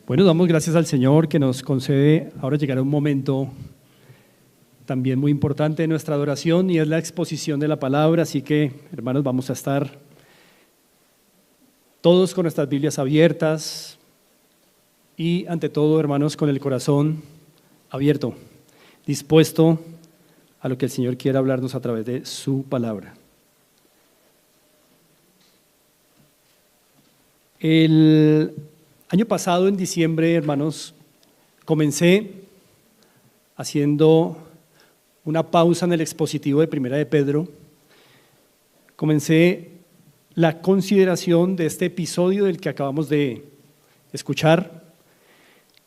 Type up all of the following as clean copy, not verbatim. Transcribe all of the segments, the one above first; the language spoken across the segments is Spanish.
Bueno, damos gracias al Señor que nos concede ahora llegar a un momento también muy importante de nuestra adoración y es la exposición de la palabra, así que hermanos vamos a estar todos con nuestras Biblias abiertas y ante todo hermanos con el corazón abierto, dispuesto a lo que el Señor quiera hablarnos a través de su palabra. El año pasado, en diciembre, hermanos, comencé haciendo una pausa en el expositivo de Primera de Pedro. Comencé la consideración de este episodio del que acabamos de escuchar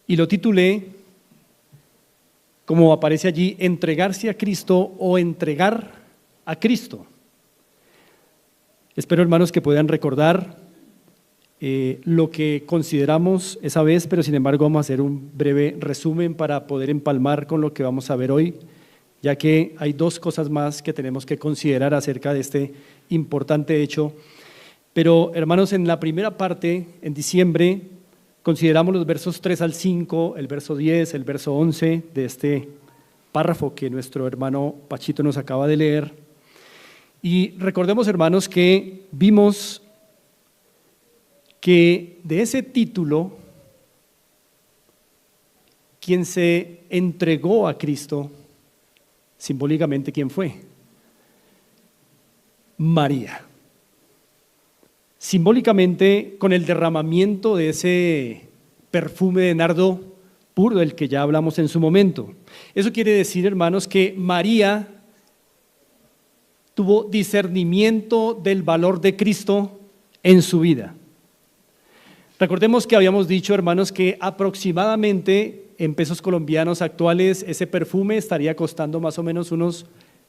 y lo titulé, como aparece allí, entregarse a Cristo o entregar a Cristo. Espero, hermanos, que puedan recordar lo que consideramos esa vez, pero sin embargo vamos a hacer un breve resumen para poder empalmar con lo que vamos a ver hoy, ya que hay dos cosas más que tenemos que considerar acerca de este importante hecho. Pero hermanos, en la primera parte, en diciembre, consideramos los versos 3 al 5, el verso 10, el verso 11 de este párrafo que nuestro hermano Pachito nos acaba de leer. Y recordemos, hermanos, que vimos que de ese título, quien se entregó a Cristo, simbólicamente, ¿quién fue? María. Simbólicamente, con el derramamiento de ese perfume de nardo puro del que ya hablamos en su momento. Eso quiere decir, hermanos, que María tuvo discernimiento del valor de Cristo en su vida. Recordemos que habíamos dicho, hermanos, que aproximadamente en pesos colombianos actuales ese perfume estaría costando más o menos unos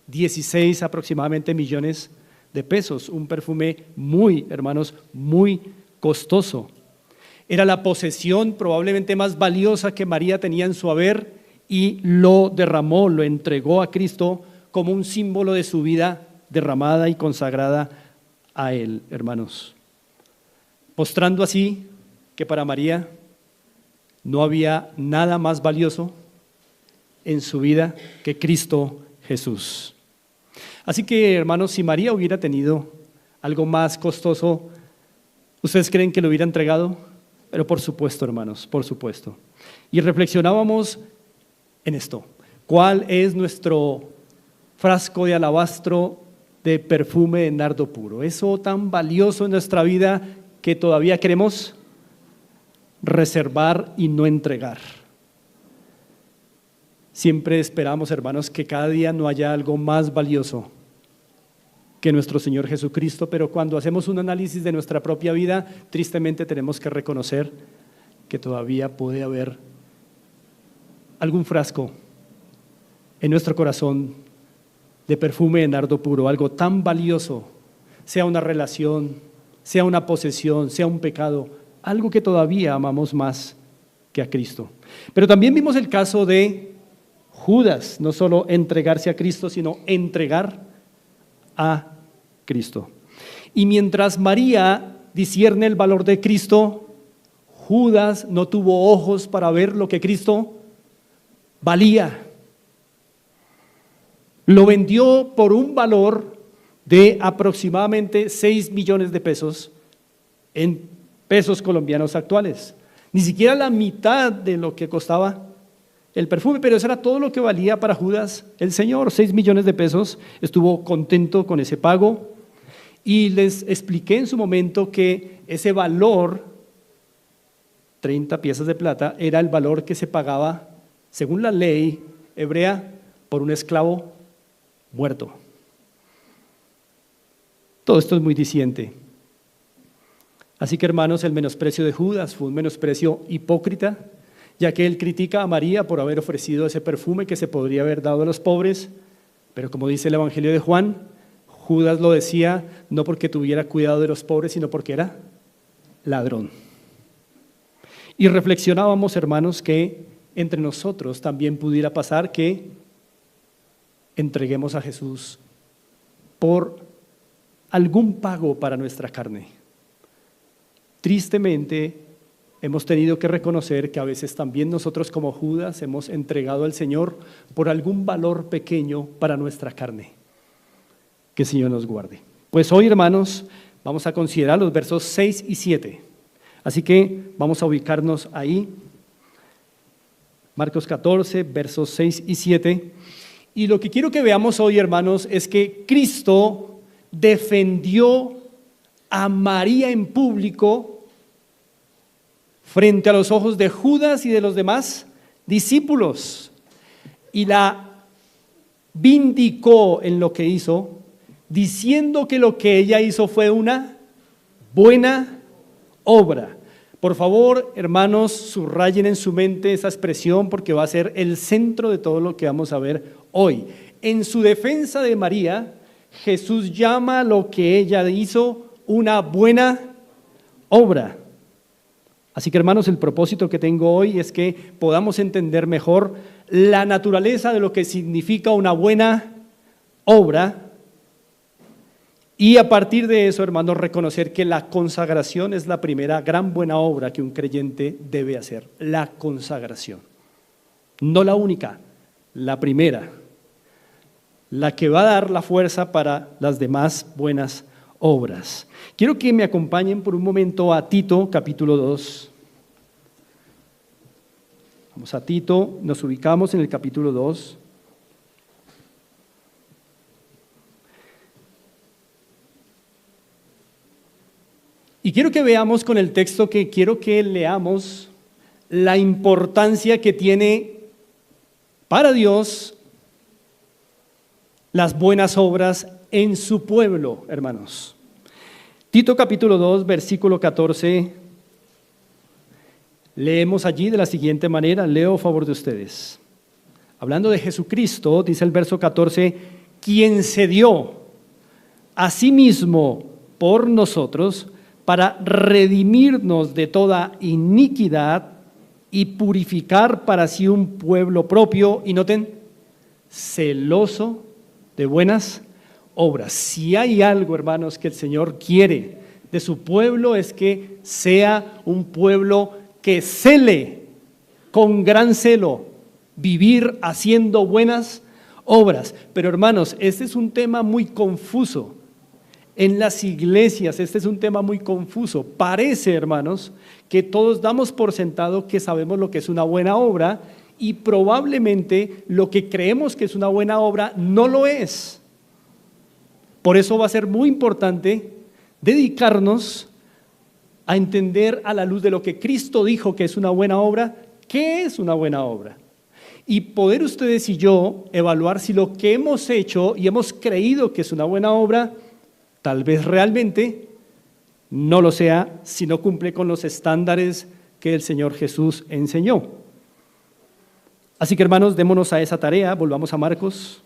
16 aproximadamente millones de pesos. Un perfume muy, hermanos, muy costoso. Era la posesión probablemente más valiosa que María tenía en su haber y lo derramó, lo entregó a Cristo como un símbolo de su vida derramada y consagrada a Él, hermanos. Mostrando así que para María no había nada más valioso en su vida que Cristo Jesús. Así que, hermanos, si María hubiera tenido algo más costoso, ¿ustedes creen que lo hubiera entregado? Pero por supuesto, hermanos, por supuesto. Y reflexionábamos en esto. ¿Cuál es nuestro frasco de alabastro de perfume de nardo puro? Eso tan valioso en nuestra vida que todavía queremos reservar y no entregar. Siempre esperamos, hermanos, que cada día no haya algo más valioso que nuestro Señor Jesucristo, pero cuando hacemos un análisis de nuestra propia vida, tristemente tenemos que reconocer que todavía puede haber algún frasco en nuestro corazón de perfume de nardo puro, algo tan valioso, sea una relación, sea una posesión, sea un pecado, algo que todavía amamos más que a Cristo. Pero también vimos el caso de Judas, no solo entregarse a Cristo, sino entregar a Cristo. Y mientras María discierne el valor de Cristo, Judas no tuvo ojos para ver lo que Cristo valía. Lo vendió por un valor de aproximadamente 6 millones de pesos en pesos colombianos actuales. Ni siquiera la mitad de lo que costaba el perfume, pero eso era todo lo que valía para Judas el Señor, 6 millones de pesos. Estuvo contento con ese pago y les expliqué en su momento que ese valor, 30 piezas de plata, era el valor que se pagaba, según la ley hebrea, por un esclavo muerto. Todo esto es muy diciente. Así que, hermanos, el menosprecio de Judas fue un menosprecio hipócrita, ya que él critica a María por haber ofrecido ese perfume que se podría haber dado a los pobres, pero como dice el Evangelio de Juan, Judas lo decía no porque tuviera cuidado de los pobres, sino porque era ladrón. Y reflexionábamos, hermanos, que entre nosotros también pudiera pasar que entreguemos a Jesús por algún pago para nuestra carne. Tristemente, hemos tenido que reconocer que a veces también nosotros como Judas hemos entregado al Señor por algún valor pequeño para nuestra carne. Que el Señor nos guarde. Pues hoy, hermanos, vamos a considerar los versos 6 y 7. Así que vamos a ubicarnos ahí. Marcos 14, versos 6 y 7. Y lo que quiero que veamos hoy, hermanos, es que Cristo defendió a María en público frente a los ojos de Judas y de los demás discípulos, y la vindicó en lo que hizo, diciendo que lo que ella hizo fue una buena obra. Por favor, hermanos, subrayen en su mente esa expresión porque va a ser el centro de todo lo que vamos a ver hoy. En su defensa de María, Jesús llama lo que ella hizo una buena obra. Así que, hermanos, el propósito que tengo hoy es que podamos entender mejor la naturaleza de lo que significa una buena obra. Y a partir de eso, hermanos, reconocer que la consagración es la primera gran buena obra que un creyente debe hacer. La consagración. No la única, la primera. La que va a dar la fuerza para las demás buenas obras. Quiero que me acompañen por un momento a Tito, capítulo 2. Vamos a Tito, nos ubicamos en el capítulo 2. Y quiero que veamos con el texto que quiero que leamos la importancia que tiene para Dios las buenas obras en su pueblo, hermanos. Tito capítulo 2, versículo 14, leemos allí de la siguiente manera, leo a favor de ustedes. Hablando de Jesucristo, dice el verso 14, quien se dio a sí mismo por nosotros para redimirnos de toda iniquidad y purificar para sí un pueblo propio, y noten, celoso de buenas obras. Si hay algo, hermanos, que el Señor quiere de su pueblo es que sea un pueblo que cele con gran celo vivir haciendo buenas obras. Pero, hermanos, este es un tema muy confuso. En las iglesias este es un tema muy confuso. Parece, hermanos, que todos damos por sentado que sabemos lo que es una buena obra y probablemente lo que creemos que es una buena obra no lo es. Por eso va a ser muy importante dedicarnos a entender a la luz de lo que Cristo dijo que es una buena obra, ¿qué es una buena obra? Y poder ustedes y yo evaluar si lo que hemos hecho y hemos creído que es una buena obra, tal vez realmente no lo sea si no cumple con los estándares que el Señor Jesús enseñó. Así que, hermanos, démonos a esa tarea, volvamos a Marcos,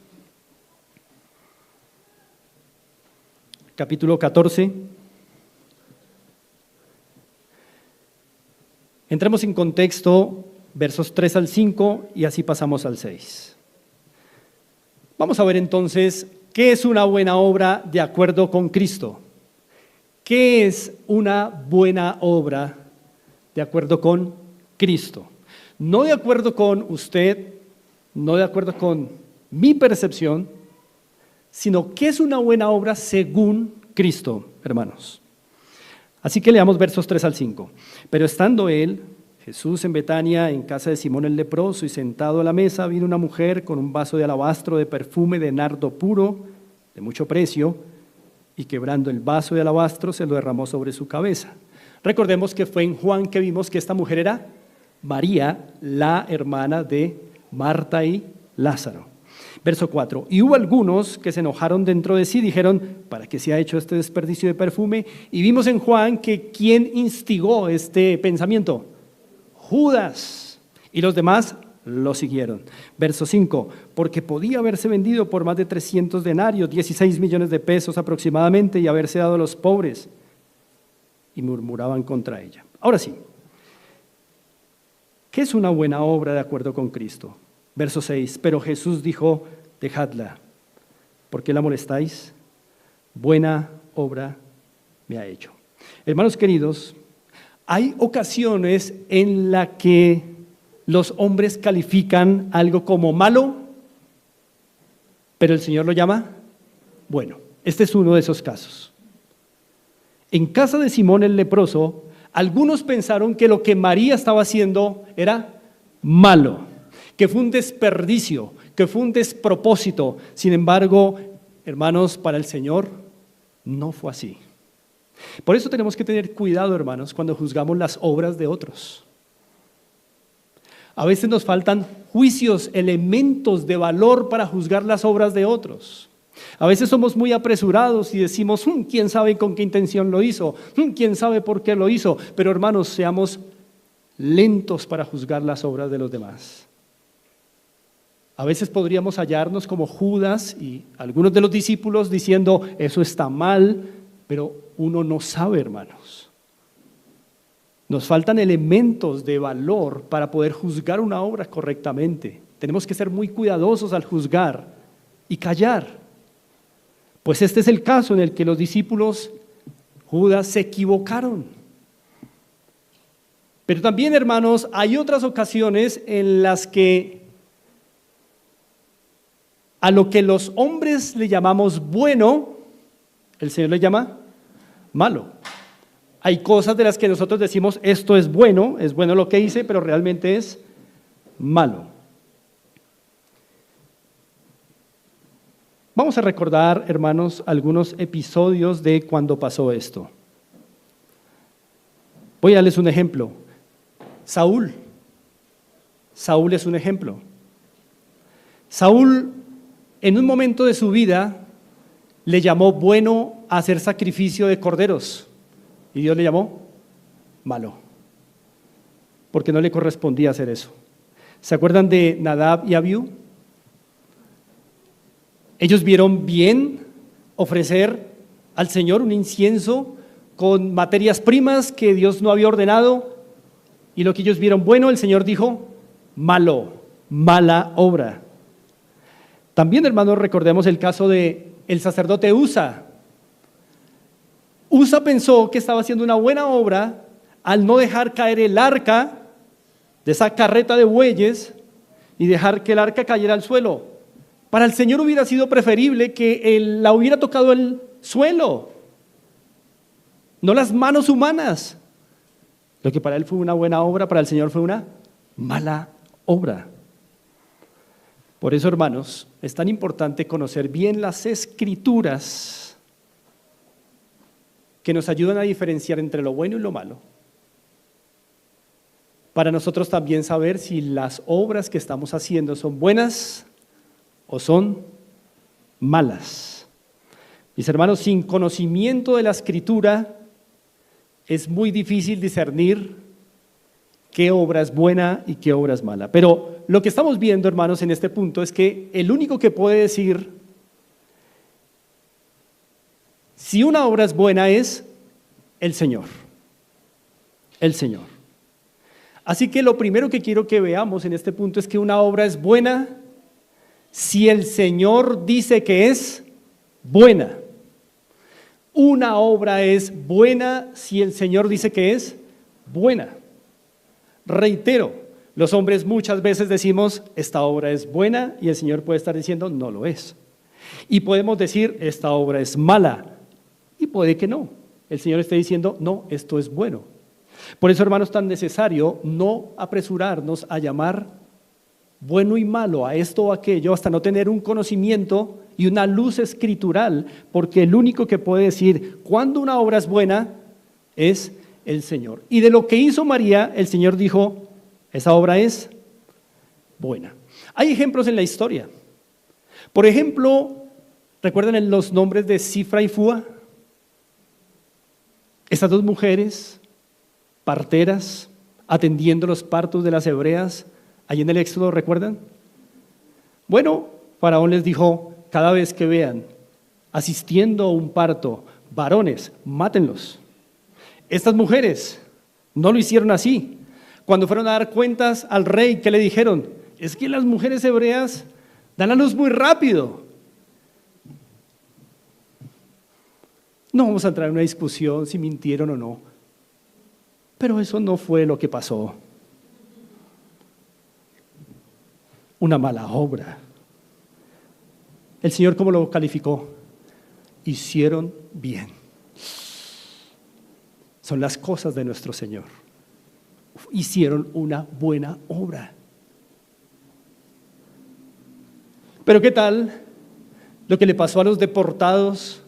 capítulo 14. Entremos en contexto, versos 3 al 5 y así pasamos al 6. Vamos a ver entonces qué es una buena obra de acuerdo con Cristo. ¿Qué es una buena obra de acuerdo con Cristo? No de acuerdo con usted, no de acuerdo con mi percepción, sino qué es una buena obra según Cristo, hermanos. Así que leamos versos 3 al 5. Pero estando él, Jesús, en Betania, en casa de Simón el leproso, y sentado a la mesa, vino una mujer con un vaso de alabastro de perfume de nardo puro, de mucho precio, y quebrando el vaso de alabastro, se lo derramó sobre su cabeza. Recordemos que fue en Juan que vimos que esta mujer era María, la hermana de Marta y Lázaro. Verso 4, y hubo algunos que se enojaron dentro de sí, dijeron, ¿para qué se ha hecho este desperdicio de perfume? Y vimos en Juan que ¿quién instigó este pensamiento? Judas, y los demás lo siguieron. Verso 5, porque podía haberse vendido por más de 300 denarios, 16 millones de pesos aproximadamente, y haberse dado a los pobres. Y murmuraban contra ella. Ahora sí, ¿qué es una buena obra de acuerdo con Cristo? Verso 6, pero Jesús dijo, dejadla, ¿por qué la molestáis? Buena obra me ha hecho. Hermanos queridos, Hay ocasiones en las que los hombres califican algo como malo, pero el Señor lo llama bueno. Este es uno de esos casos. En casa de Simón el leproso, algunos pensaron que lo que María estaba haciendo era malo, que fue un desperdicio, que fue un despropósito. Sin embargo, hermanos, para el Señor no fue así. Por eso tenemos que tener cuidado, hermanos, cuando juzgamos las obras de otros. A veces nos faltan juicios, elementos de valor para juzgar las obras de otros. A veces somos muy apresurados y decimos, ¿quién sabe con qué intención lo hizo? ¿Quién sabe por qué lo hizo? Pero hermanos, seamos lentos para juzgar las obras de los demás. A veces podríamos hallarnos como Judas y algunos de los discípulos diciendo, eso está mal, pero uno no sabe, hermanos. Nos faltan elementos de valor para poder juzgar una obra correctamente. Tenemos que ser muy cuidadosos al juzgar y callar. Pues este es el caso en el que los discípulos Judas se equivocaron. Pero también, hermanos, hay otras ocasiones en las que a lo que los hombres le llamamos bueno, el Señor le llama malo. Hay cosas de las que nosotros decimos, esto es bueno lo que hice, pero realmente es malo. Vamos a recordar, hermanos, algunos episodios de cuando pasó esto. Voy a darles un ejemplo. Saúl es un ejemplo. Saúl, en un momento de su vida, le llamó bueno hacer sacrificio de corderos. Y Dios le llamó malo, porque no le correspondía hacer eso. ¿Se acuerdan de Nadab y Abiú? Ellos vieron bien ofrecer al Señor un incienso con materias primas que Dios no había ordenado, y lo que ellos vieron bueno, el Señor dijo, malo, mala obra. También, hermanos, recordemos el caso de el sacerdote Usa. Usa pensó que estaba haciendo una buena obra al no dejar caer el arca de esa carreta de bueyes y dejar que el arca cayera al suelo. Para el Señor hubiera sido preferible que la hubiera tocado el suelo, no las manos humanas. Lo que para él fue una buena obra, para el Señor fue una mala obra. Por eso, hermanos, es tan importante conocer bien las Escrituras que nos ayudan a diferenciar entre lo bueno y lo malo. Para nosotros también saber si las obras que estamos haciendo son buenas o son malas. Mis hermanos, sin conocimiento de la Escritura es muy difícil discernir qué obra es buena y qué obra es mala. Pero lo que estamos viendo, hermanos, en este punto es que el único que puede decir si una obra es buena es el Señor. El Señor. Así que lo primero que quiero que veamos en este punto es que una obra es buena si el Señor dice que es buena. Una obra es buena si el Señor dice que es buena. Reitero, los hombres muchas veces decimos, esta obra es buena, y el Señor puede estar diciendo, no lo es. Y podemos decir, esta obra es mala, y puede que no. El Señor esté diciendo, no, esto es bueno. Por eso, hermanos, es tan necesario no apresurarnos a llamar bueno y malo a esto o aquello hasta no tener un conocimiento y una luz escritural, porque el único que puede decir cuándo una obra es buena es el Señor. Y de lo que hizo María, el Señor dijo, esa obra es buena. Hay ejemplos en la historia. Por ejemplo, ¿recuerdan los nombres de Cifra y Fúa? Estas dos mujeres parteras atendiendo los partos de las hebreas allí en el Éxodo, ¿recuerdan? Bueno, Faraón les dijo, cada vez que vean asistiendo a un parto varones, mátenlos. Estas mujeres no lo hicieron así. Cuando fueron a dar cuentas al rey, ¿qué le dijeron? Es que las mujeres hebreas dan a luz muy rápido. No vamos a entrar en una discusión si mintieron o no. Pero eso no fue lo que pasó. Una mala obra. El Señor, ¿cómo lo calificó? Hicieron bien. Son las cosas de nuestro Señor. Hicieron una buena obra. Pero ¿qué tal lo que le pasó a los deportados,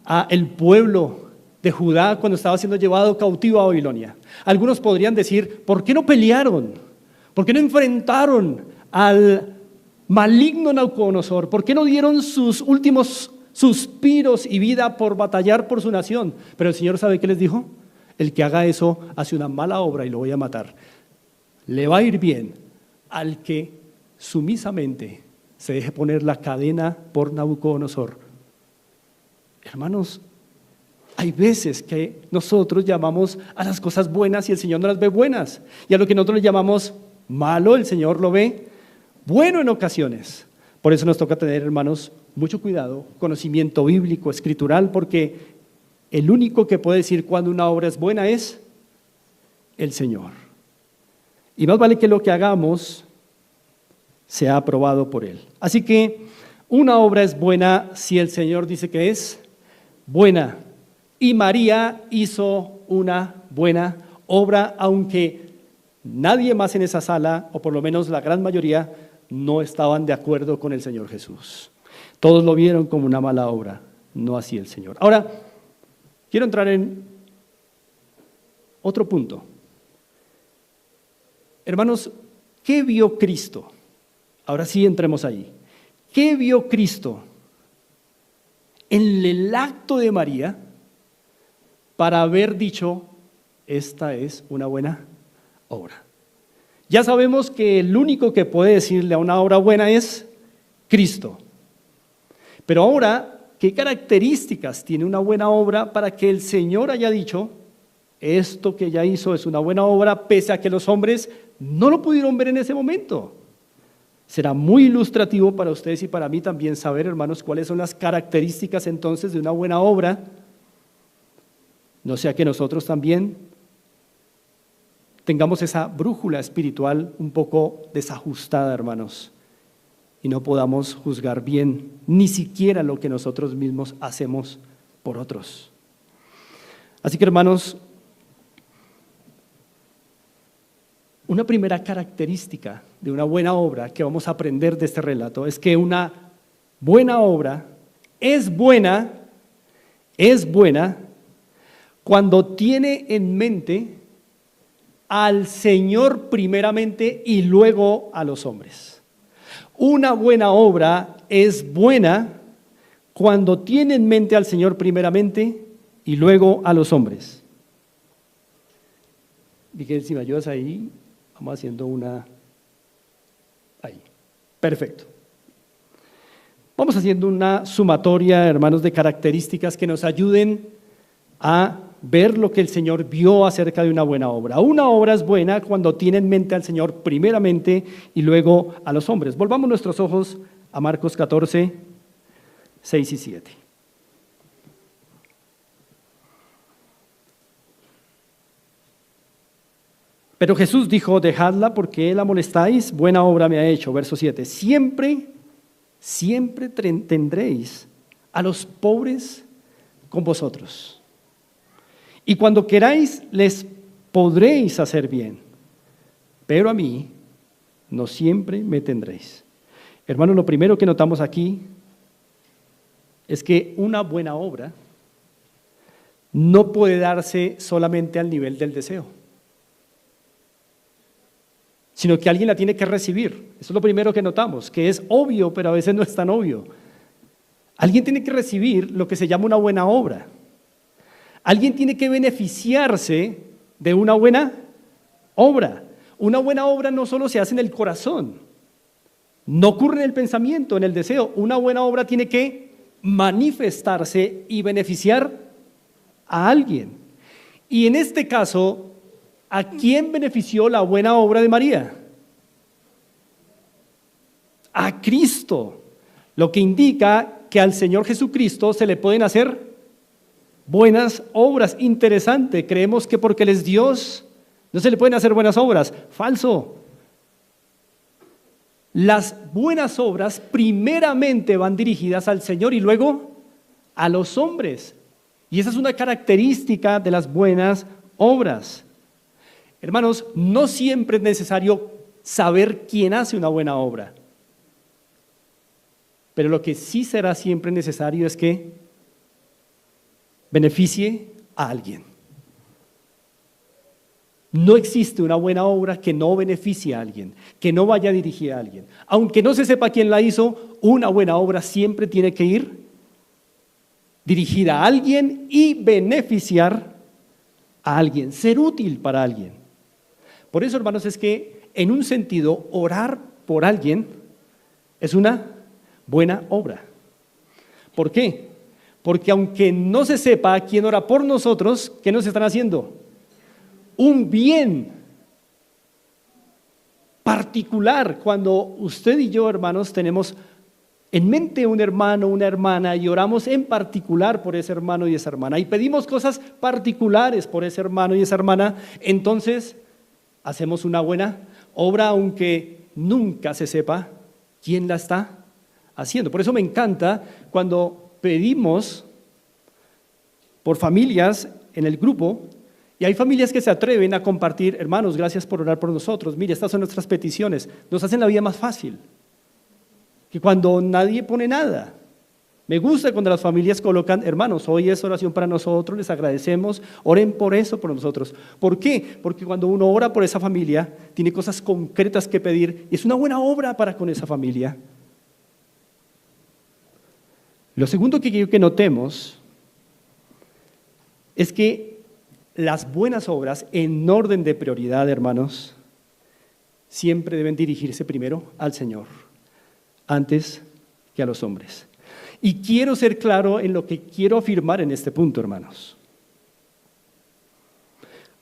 a el pueblo de Judá cuando estaba siendo llevado cautivo a Babilonia? Algunos podrían decir, ¿por qué no pelearon? ¿Por qué no enfrentaron al maligno Nabucodonosor? ¿Por qué no dieron sus últimos suspiros y vida por batallar por su nación? Pero el Señor, ¿sabe qué les dijo? El que haga eso hace una mala obra y lo voy a matar. Le va a ir bien al que sumisamente se deje poner la cadena por Nabucodonosor. Hermanos, hay veces que nosotros llamamos a las cosas buenas y el Señor no las ve buenas. Y a lo que nosotros le llamamos malo, el Señor lo ve bueno en ocasiones. Por eso nos toca tener, hermanos, mucho cuidado, conocimiento bíblico, escritural, porque el único que puede decir cuando una obra es buena es el Señor. Y más vale que lo que hagamos sea aprobado por Él. Así que una obra es buena si el Señor dice que es buena. Y María hizo una buena obra, aunque nadie más en esa sala, o por lo menos la gran mayoría, no estaban de acuerdo con el Señor Jesús. Todos lo vieron como una mala obra, no así el Señor. Ahora, quiero entrar en otro punto. Hermanos, ¿qué vio Cristo? Ahora sí entremos ahí. ¿Qué vio Cristo en el acto de María para haber dicho, esta es una buena obra? Ya sabemos que el único que puede decirle a una obra buena es Cristo. Pero ahora, ¿qué características tiene una buena obra para que el Señor haya dicho, esto que ella hizo es una buena obra, pese a que los hombres no lo pudieron ver en ese momento? Será muy ilustrativo para ustedes y para mí también saber, hermanos, cuáles son las características entonces de una buena obra. No sea que nosotros también tengamos esa brújula espiritual un poco desajustada, hermanos, y no podamos juzgar bien ni siquiera lo que nosotros mismos hacemos por otros. Así que, hermanos, una primera característica de una buena obra que vamos a aprender de este relato es que una buena obra es buena cuando tiene en mente al Señor primeramente y luego a los hombres. Una buena obra es buena cuando tiene en mente al Señor primeramente y luego a los hombres. Miguel, si me ayudas ahí, vamos haciendo una ahí. Perfecto. Vamos haciendo una sumatoria, hermanos, de características que nos ayuden a ver lo que el Señor vio acerca de una buena obra. Una obra es buena cuando tiene en mente al Señor primeramente y luego a los hombres. Volvamos nuestros ojos a Marcos 14, 6 y 7. Pero Jesús dijo, dejadla porque la molestáis, buena obra me ha hecho. Verso 7, siempre tendréis a los pobres con vosotros. Y cuando queráis, les podréis hacer bien, pero a mí no siempre me tendréis. Hermanos, lo primero que notamos aquí es que una buena obra no puede darse solamente al nivel del deseo, sino que alguien la tiene que recibir. Eso es lo primero que notamos, que es obvio, pero a veces no es tan obvio. Alguien tiene que recibir lo que se llama una buena obra. Alguien tiene que beneficiarse de una buena obra. Una buena obra no solo se hace en el corazón, no ocurre en el pensamiento, en el deseo. Una buena obra tiene que manifestarse y beneficiar a alguien. Y en este caso, ¿a quién benefició la buena obra de María? A Cristo, lo que indica que al Señor Jesucristo se le pueden hacer buenas obras. Interesante, creemos que porque Él es Dios, no se le pueden hacer buenas obras. Falso. Las buenas obras primeramente van dirigidas al Señor y luego a los hombres. Y esa es una característica de las buenas obras. Hermanos, no siempre es necesario saber quién hace una buena obra. Pero lo que sí será siempre necesario es que beneficie a alguien. No existe una buena obra que no beneficie a alguien, que no vaya dirigida a alguien. Aunque no se sepa quién la hizo, una buena obra siempre tiene que ir dirigida a alguien y beneficiar a alguien, ser útil para alguien. Por eso, hermanos, es que en un sentido, orar por alguien es una buena obra. ¿Por qué? Porque aunque no se sepa quién ora por nosotros, ¿qué nos están haciendo? Un bien particular. Cuando usted y yo, hermanos, tenemos en mente un hermano, una hermana, y oramos en particular por ese hermano y esa hermana, y pedimos cosas particulares por ese hermano y esa hermana, entonces hacemos una buena obra, aunque nunca se sepa quién la está haciendo. Por eso me encanta cuando pedimos por familias en el grupo, y hay familias que se atreven a compartir: hermanos, gracias por orar por nosotros, mire, estas son nuestras peticiones. Nos hacen la vida más fácil que cuando nadie pone nada. Me gusta cuando las familias colocan: hermanos, hoy es oración para nosotros, les agradecemos, oren por eso por nosotros. ¿Por qué? Porque cuando uno ora por esa familia, tiene cosas concretas que pedir, y es una buena obra para con esa familia. Lo segundo que quiero que notemos es que las buenas obras, en orden de prioridad, hermanos, siempre deben dirigirse primero al Señor, antes que a los hombres. Y quiero ser claro en lo que quiero afirmar en este punto, hermanos.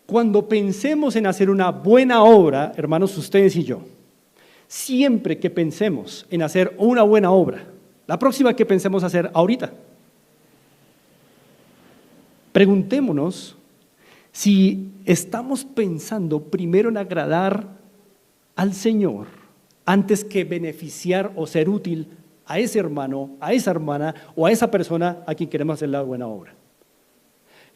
Cuando pensemos en hacer una buena obra, hermanos, ustedes y yo, siempre que pensemos en hacer una buena obra, la próxima que pensemos hacer ahorita, preguntémonos si estamos pensando primero en agradar al Señor antes que beneficiar o ser útil a ese hermano, a esa hermana o a esa persona a quien queremos hacer la buena obra.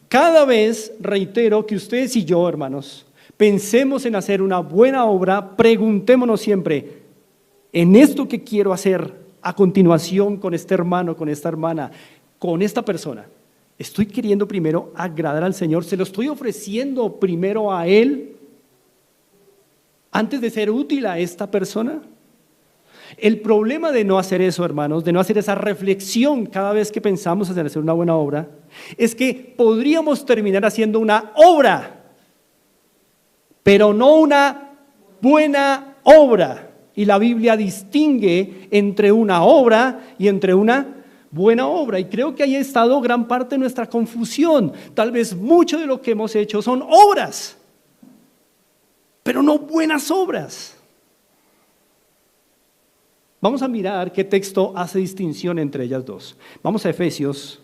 Cada vez, reitero, que ustedes y yo, hermanos, pensemos en hacer una buena obra, preguntémonos siempre: en esto que quiero hacer a continuación con este hermano, con esta hermana, con esta persona, ¿estoy queriendo primero agradar al Señor? ¿Se lo estoy ofreciendo primero a Él antes de ser útil a esta persona? El problema de no hacer eso, hermanos, de no hacer esa reflexión cada vez que pensamos en hacer una buena obra, es que podríamos terminar haciendo una obra, pero no una buena obra. Y la Biblia distingue entre una obra y entre una buena obra, y creo que ahí ha estado gran parte de nuestra confusión. Tal vez mucho de lo que hemos hecho son obras, pero no buenas obras. Vamos a mirar qué texto hace distinción entre ellas dos. Vamos a Efesios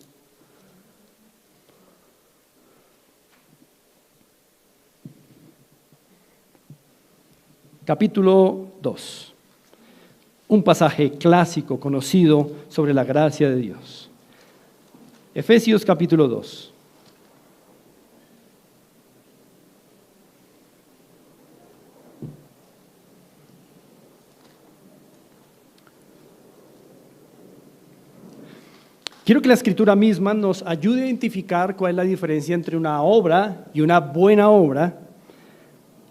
capítulo 2. Un pasaje clásico, conocido, sobre la gracia de Dios. Efesios capítulo 2. Quiero que la Escritura misma nos ayude a identificar cuál es la diferencia entre una obra y una buena obra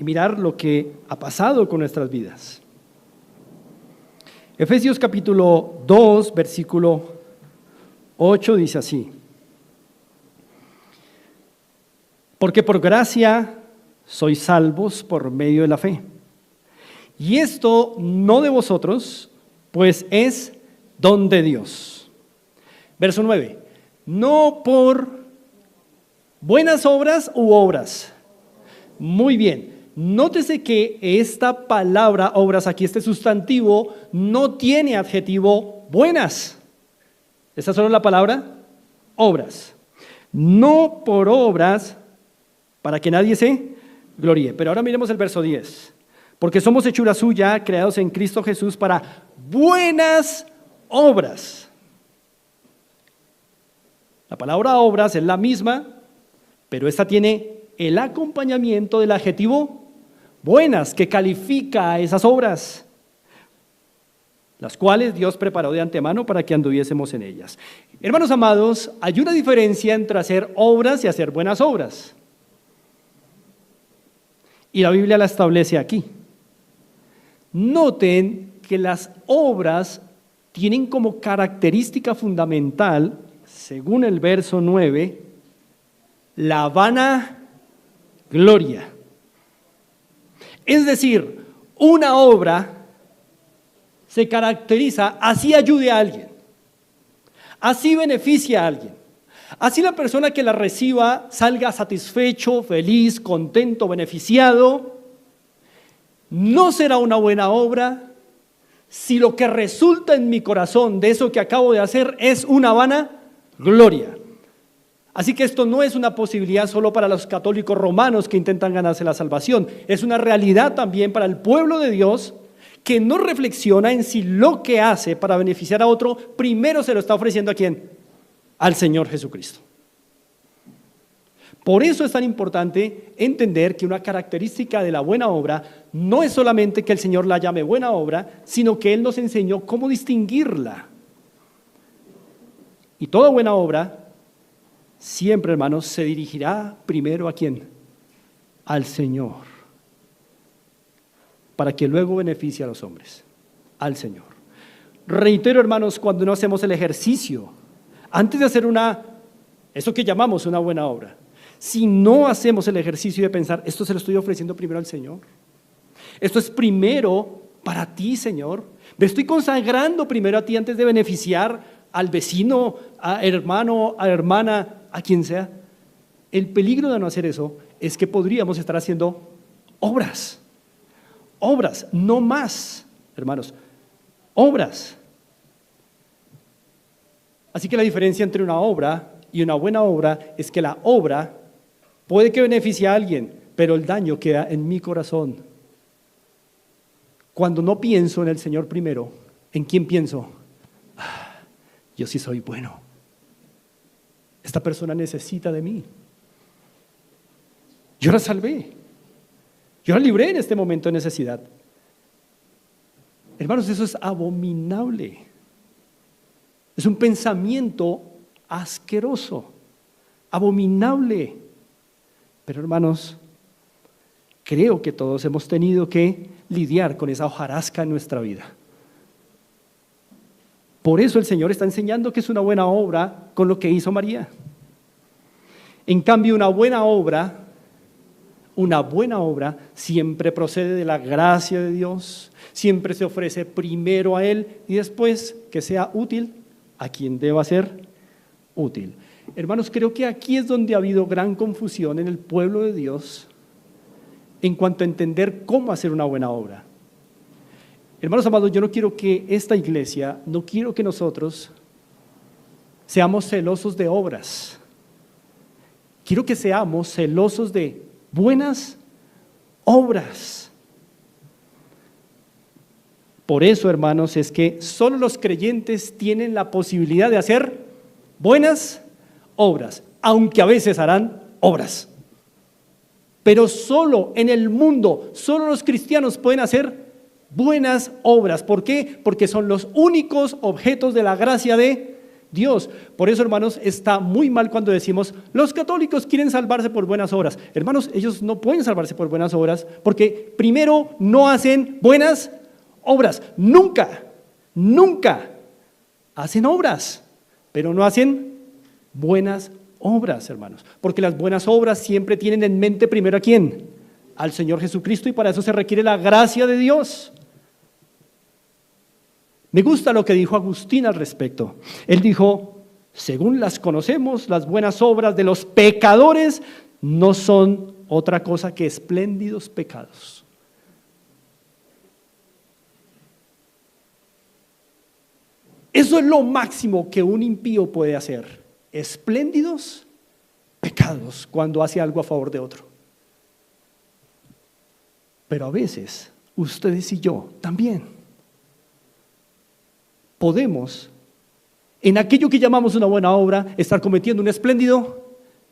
y mirar lo que ha pasado con nuestras vidas. Efesios capítulo 2, versículo 8 dice así: porque por gracia sois salvos por medio de la fe. Y esto no de vosotros, pues es don de Dios. Verso 9, no por buenas obras u obras. Muy bien. Nótese que esta palabra obras, aquí este sustantivo, no tiene adjetivo buenas. Esta es solo la palabra obras. no por obras para que nadie se gloríe. Pero ahora miremos el verso 10. Porque somos hechura suya, creados en Cristo Jesús para buenas obras. La palabra obras es la misma, pero esta tiene el acompañamiento del adjetivo buenas, que califica a esas obras, las cuales Dios preparó de antemano para que anduviésemos en ellas. Hermanos amados, hay una diferencia entre hacer obras y hacer buenas obras. Y la Biblia la establece aquí. Noten que las obras tienen como característica fundamental, según el verso 9, la vanagloria. Es decir, una obra se caracteriza, así ayude a alguien, así beneficia a alguien, así la persona que la reciba salga satisfecho, feliz, contento, beneficiado. No será una buena obra si lo que resulta en mi corazón de eso que acabo de hacer es una vanagloria. Así que esto no es una posibilidad solo para los católicos romanos que intentan ganarse la salvación, es una realidad también para el pueblo de Dios que no reflexiona en si lo que hace para beneficiar a otro, primero se lo está ofreciendo ¿a quién? Al Señor Jesucristo. Por eso es tan importante entender que una característica de la buena obra no es solamente que el Señor la llame buena obra, sino que Él nos enseñó cómo distinguirla. Y toda buena obra siempre, hermanos, se dirigirá primero ¿a quién? Al Señor, para que luego beneficie a los hombres, al Señor. Reitero, hermanos, cuando no hacemos el ejercicio, antes de hacer eso que llamamos una buena obra, si no hacemos el ejercicio de pensar, esto se lo estoy ofreciendo primero al Señor, esto es primero para ti, Señor, me estoy consagrando primero a ti antes de beneficiar al vecino, a hermano, a hermana, a quien sea. El peligro de no hacer eso es que podríamos estar haciendo obras, no más, hermanos, obras. Así que la diferencia entre una obra y una buena obra es que la obra puede que beneficie a alguien, pero el daño queda en mi corazón. Cuando no pienso en el Señor primero, ¿en quién pienso? Yo sí soy bueno. Esta persona necesita de mí. Yo la salvé. Yo la libré en este momento de necesidad. Hermanos, eso es abominable. Es un pensamiento asqueroso, abominable. Pero hermanos, creo que todos hemos tenido que lidiar con esa hojarasca en nuestra vida. Por eso el Señor está enseñando que es una buena obra con lo que hizo María. En cambio, una buena obra siempre procede de la gracia de Dios, siempre se ofrece primero a Él y después que sea útil a quien deba ser útil. Hermanos, creo que aquí es donde ha habido gran confusión en el pueblo de Dios en cuanto a entender cómo hacer una buena obra. Hermanos amados, yo no quiero que esta iglesia, no quiero que nosotros seamos celosos de obras. Quiero que seamos celosos de buenas obras. Por eso, hermanos, es que solo los creyentes tienen la posibilidad de hacer buenas obras, aunque a veces harán obras. Pero solo en el mundo, solo los cristianos pueden hacer buenas obras. ¿Por qué? Porque son los únicos objetos de la gracia de Dios. Por eso, hermanos, está muy mal cuando decimos, los católicos quieren salvarse por buenas obras. Hermanos, ellos no pueden salvarse por buenas obras porque primero no hacen buenas obras. Nunca hacen obras, pero no hacen buenas obras, hermanos. Porque las buenas obras siempre tienen en mente primero ¿a quién? Al Señor Jesucristo, y para eso se requiere la gracia de Dios. Me gusta lo que dijo Agustín al respecto. Él dijo, según las conocemos, las buenas obras de los pecadores no son otra cosa que espléndidos pecados. Eso es lo máximo que un impío puede hacer. Espléndidos pecados cuando hace algo a favor de otro. Pero a veces, ustedes y yo también podemos, en aquello que llamamos una buena obra, estar cometiendo un espléndido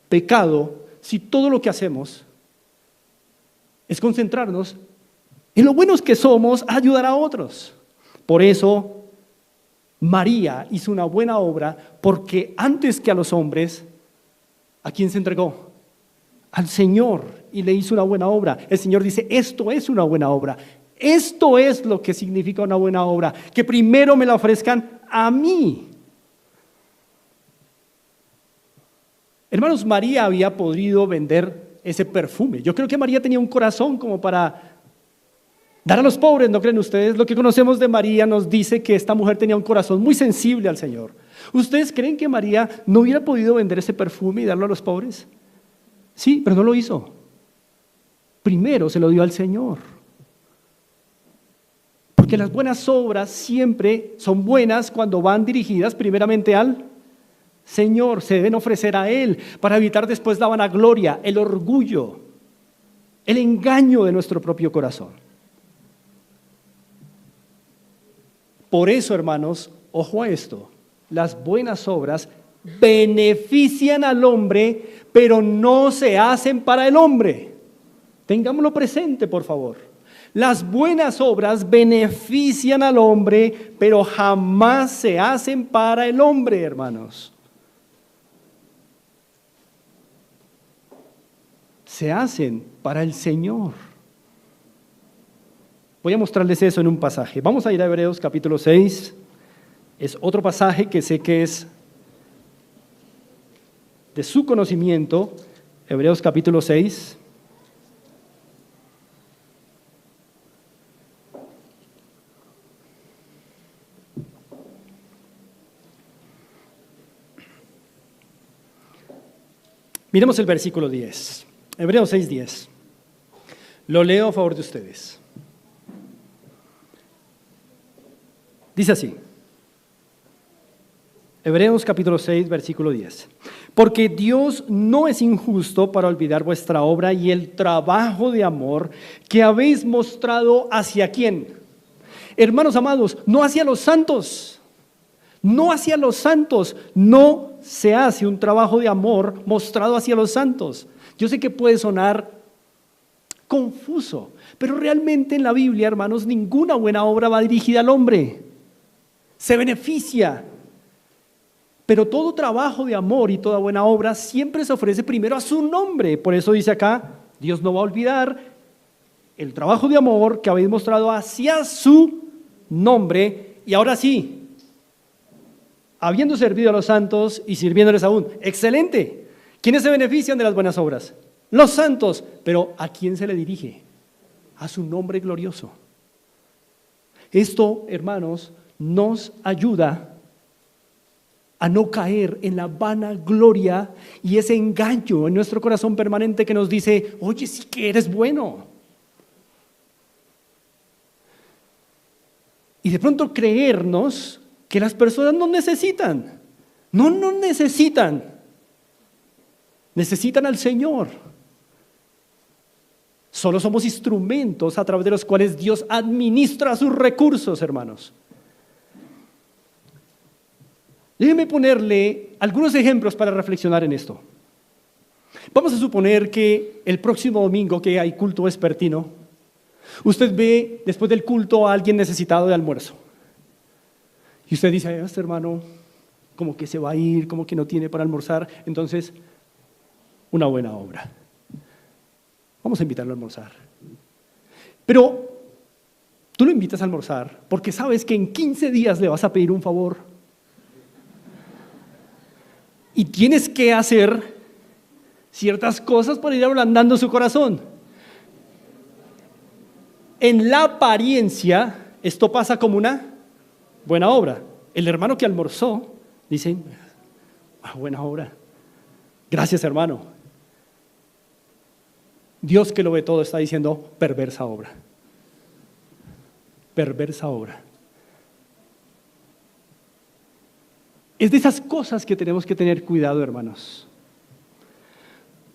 pecado si todo lo que hacemos es concentrarnos en lo buenos que somos a ayudar a otros. Por eso, María hizo una buena obra porque antes que a los hombres, ¿a quién se entregó? Al Señor, y le hizo una buena obra. El Señor dice, esto es una buena obra. Esto es lo que significa una buena obra, que primero me la ofrezcan a mí. Hermanos, María había podido vender ese perfume. Yo creo que María tenía un corazón como para dar a los pobres, ¿no creen ustedes? Lo que conocemos de María nos dice que esta mujer tenía un corazón muy sensible al Señor. ¿Ustedes creen que María no hubiera podido vender ese perfume y darlo a los pobres? Sí, pero no lo hizo. Primero se lo dio al Señor. Porque las buenas obras siempre son buenas cuando van dirigidas primeramente al Señor. Se deben ofrecer a Él para evitar después la vanagloria, el orgullo, el engaño de nuestro propio corazón. Por eso, hermanos, ojo a esto, las buenas obras benefician al hombre, pero no se hacen para el hombre. Tengámoslo presente, por favor. Las buenas obras benefician al hombre, pero jamás se hacen para el hombre, hermanos. Se hacen para el Señor. Voy a mostrarles eso en un pasaje. Vamos a ir a Hebreos capítulo 6. Es otro pasaje que sé que es de su conocimiento. Hebreos capítulo 6. Miremos el versículo 10. Hebreos 6:10. Lo leo a favor de ustedes. Dice así. Hebreos capítulo 6, versículo 10. Porque Dios no es injusto para olvidar vuestra obra y el trabajo de amor que habéis mostrado hacia ¿quién? Hermanos amados, no hacia los santos. No hacia los santos. No se hace un trabajo de amor mostrado hacia los santos. Yo sé que puede sonar confuso, pero realmente en la Biblia, hermanos, ninguna buena obra va dirigida al hombre. Se beneficia. Pero todo trabajo de amor y toda buena obra siempre se ofrece primero a su nombre. Por eso dice acá, Dios no va a olvidar el trabajo de amor que habéis mostrado hacia su nombre. Y ahora sí, habiendo servido a los santos y sirviéndoles aún. Excelente. ¿Quiénes se benefician de las buenas obras? Los santos. Pero ¿a quién se le dirige? A su nombre glorioso. Esto, hermanos, nos ayuda a no caer en la vanagloria y ese engaño en nuestro corazón permanente que nos dice, oye, sí que eres bueno. Y de pronto creernos que las personas no necesitan. No necesitan. Necesitan al Señor. Solo somos instrumentos a través de los cuales Dios administra sus recursos, hermanos. Déjeme ponerle algunos ejemplos para reflexionar en esto. Vamos a suponer que el próximo domingo que hay culto vespertino, usted ve después del culto a alguien necesitado de almuerzo. Y usted dice, este hermano como que se va a ir, como que no tiene para almorzar. Entonces, una buena obra. Vamos a invitarlo a almorzar. Pero tú lo invitas a almorzar porque sabes que en 15 días le vas a pedir un favor. Y tienes que hacer ciertas cosas para ir ablandando su corazón. En la apariencia, esto pasa como una buena obra. El hermano que almorzó dice, buena obra. Gracias, hermano. Dios que lo ve todo está diciendo, perversa obra. Perversa obra. Es de esas cosas que tenemos que tener cuidado, hermanos.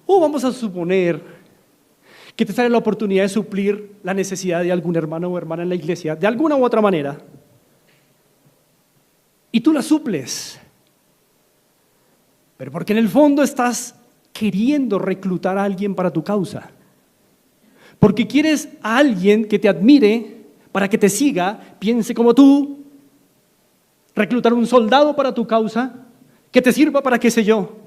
O vamos a suponer que te sale la oportunidad de suplir la necesidad de algún hermano o hermana en la iglesia, de alguna u otra manera, y tú la suples, pero porque en el fondo estás queriendo reclutar a alguien para tu causa, porque quieres a alguien que te admire para que te siga, piense como tú, reclutar un soldado para tu causa, que te sirva para qué sé yo.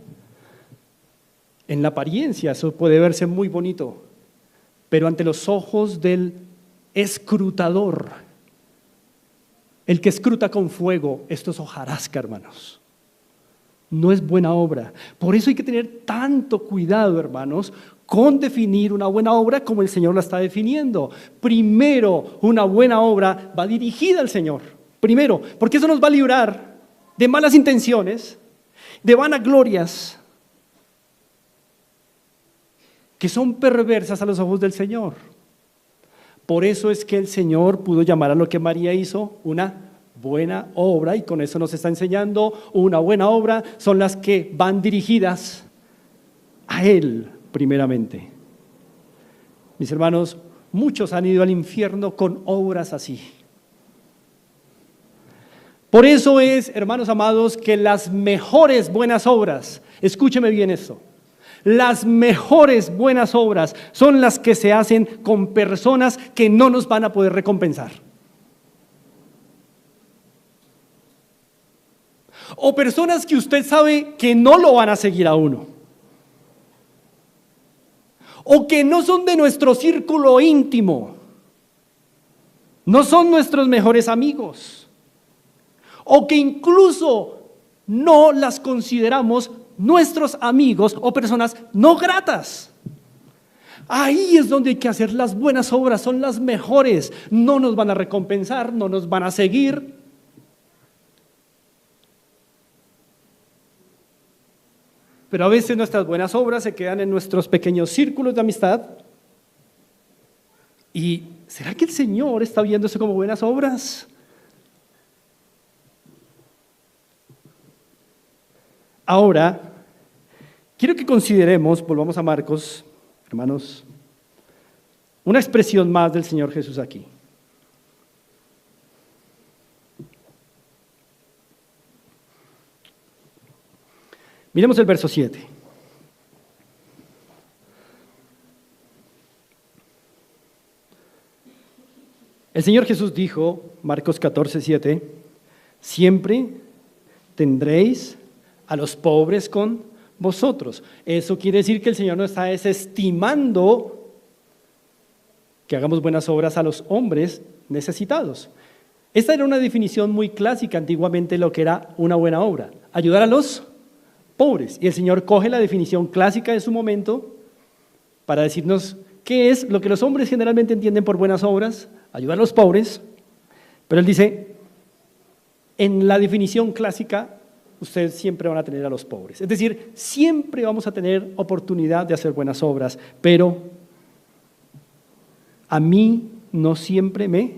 En la apariencia eso puede verse muy bonito, pero ante los ojos del escrutador, el que escruta con fuego, esto es hojarasca, hermanos. No es buena obra. Por eso hay que tener tanto cuidado, hermanos, con definir una buena obra como el Señor la está definiendo. Primero, una buena obra va dirigida al Señor. Primero, porque eso nos va a librar de malas intenciones, de vanaglorias, que son perversas a los ojos del Señor. Por eso es que el Señor pudo llamar a lo que María hizo una buena obra, y con eso nos está enseñando, una buena obra son las que van dirigidas a Él primeramente. Mis hermanos, muchos han ido al infierno con obras así. Por eso es, hermanos amados, que las mejores buenas obras, escúcheme bien esto, las mejores buenas obras son las que se hacen con personas que no nos van a poder recompensar. O personas que usted sabe que no lo van a seguir a uno. O que no son de nuestro círculo íntimo. No son nuestros mejores amigos. O que incluso no las consideramos nuestros amigos o personas no gratas. Ahí es donde hay que hacer las buenas obras, son las mejores. No nos van a recompensar, no nos van a seguir. Pero a veces nuestras buenas obras se quedan en nuestros pequeños círculos de amistad. ¿Y será que el Señor está viendo eso como buenas obras? Ahora, quiero que consideremos, volvamos a Marcos, hermanos, una expresión más del Señor Jesús aquí. Miremos el verso 7. El Señor Jesús dijo, Marcos 14:7, siempre tendréis a los pobres con vosotros. Eso quiere decir que el Señor no está desestimando que hagamos buenas obras a los hombres necesitados. Esta era una definición muy clásica antiguamente de lo que era una buena obra, ayudar a los pobres. Y el Señor coge la definición clásica de su momento para decirnos qué es lo que los hombres generalmente entienden por buenas obras, ayudar a los pobres. Pero Él dice, en la definición clásica, ustedes siempre van a tener a los pobres. Es decir, siempre vamos a tener oportunidad de hacer buenas obras, pero a mí no siempre me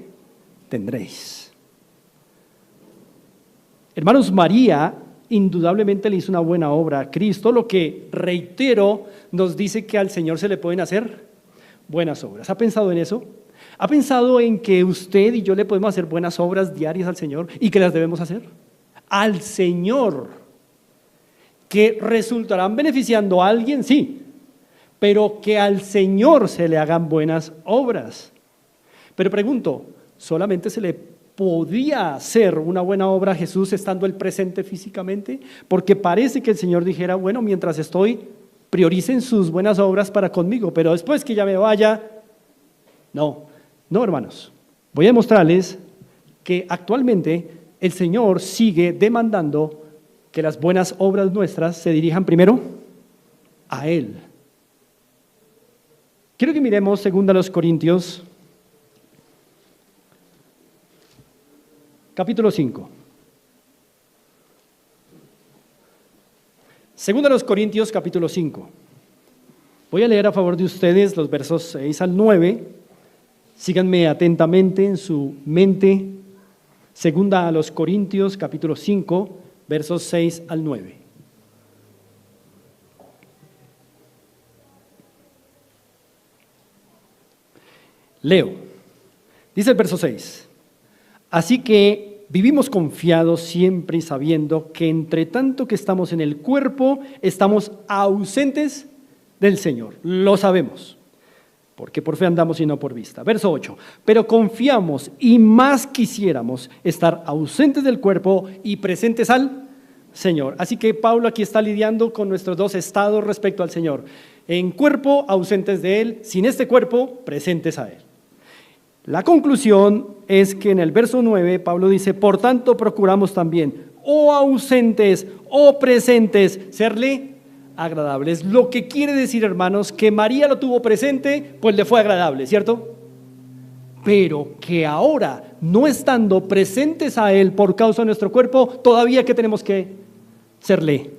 tendréis. Hermanos, María indudablemente le hizo una buena obra a Cristo, lo que, reitero, nos dice que al Señor se le pueden hacer buenas obras. ¿Ha pensado en eso? ¿Ha pensado en que usted y yo le podemos hacer buenas obras diarias al Señor y que las debemos hacer? Al Señor, que resultarán beneficiando a alguien, sí, pero que al Señor se le hagan buenas obras. Pero pregunto, ¿solamente se le podía hacer una buena obra a Jesús estando Él presente físicamente? Porque parece que el Señor dijera, bueno, mientras estoy, prioricen sus buenas obras para conmigo, pero después que ya me vaya, no, hermanos. Voy a mostrarles que actualmente el Señor sigue demandando que las buenas obras nuestras se dirijan primero a Él. Quiero que miremos 2 Corintios, capítulo 5. 2 Corintios, capítulo 5. Voy a leer a favor de ustedes los versos 6 al 9. Síganme atentamente en su mente. 2 Corintios, capítulo 5, versos 6 al 9. Leo. Dice el verso 6. Así que vivimos confiados siempre y sabiendo que entre tanto que estamos en el cuerpo, estamos ausentes del Señor. Lo sabemos, porque por fe andamos y no por vista. Verso 8. Pero confiamos y más quisiéramos estar ausentes del cuerpo y presentes al Señor. Así que Pablo aquí está lidiando con nuestros dos estados respecto al Señor. En cuerpo, ausentes de Él; sin este cuerpo, presentes a Él. La conclusión es que en el verso 9 Pablo dice: por tanto procuramos también, o ausentes o presentes, serle agradables. Lo que quiere decir, hermanos, que María lo tuvo presente, pues le fue agradable, ¿cierto? Pero que ahora, no estando presentes a Él por causa de nuestro cuerpo, todavía que tenemos que serle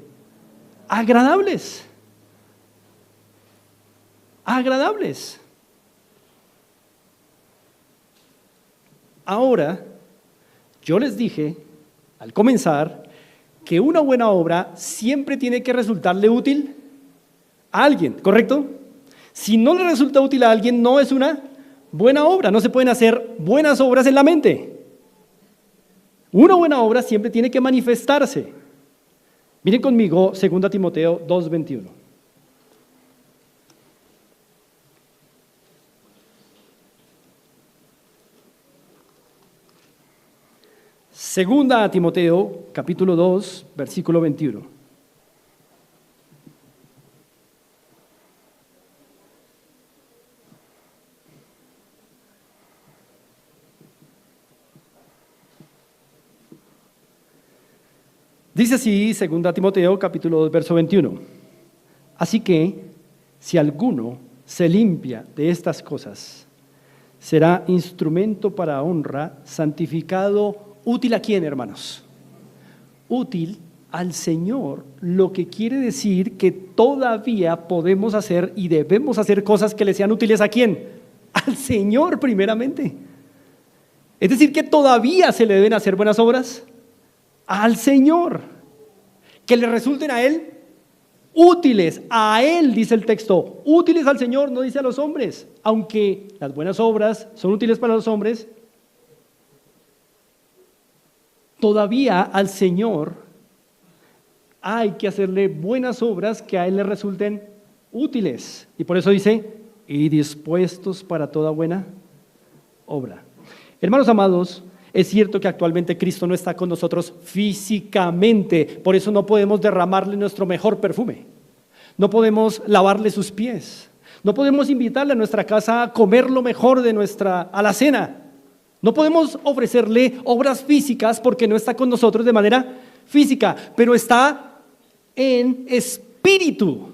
agradables. Agradables. Ahora, yo les dije al comenzar que una buena obra siempre tiene que resultarle útil a alguien, ¿correcto? Si no le resulta útil a alguien, no es una buena obra. No se pueden hacer buenas obras en la mente. Una buena obra siempre tiene que manifestarse. Miren conmigo 2 Timoteo 2:21. Segunda a Timoteo, capítulo 2, versículo 21. Dice así, segunda Timoteo, capítulo 2, verso 21. Así que, si alguno se limpia de estas cosas, será instrumento para honra, santificado. ¿Útil a quién, hermanos? Útil al Señor, lo que quiere decir que todavía podemos hacer y debemos hacer cosas que le sean útiles ¿a quién? Al Señor primeramente. Es decir, que todavía se le deben hacer buenas obras al Señor, que le resulten a Él útiles, a Él, dice el texto, útiles al Señor, no dice a los hombres, aunque las buenas obras son útiles para los hombres. Todavía al Señor hay que hacerle buenas obras que a Él le resulten útiles. Y por eso dice, y dispuestos para toda buena obra. Hermanos amados, es cierto que actualmente Cristo no está con nosotros físicamente, por eso no podemos derramarle nuestro mejor perfume. No podemos lavarle sus pies. No podemos invitarle a nuestra casa a comer lo mejor de nuestra alacena. No podemos ofrecerle obras físicas porque no está con nosotros de manera física, pero está en espíritu.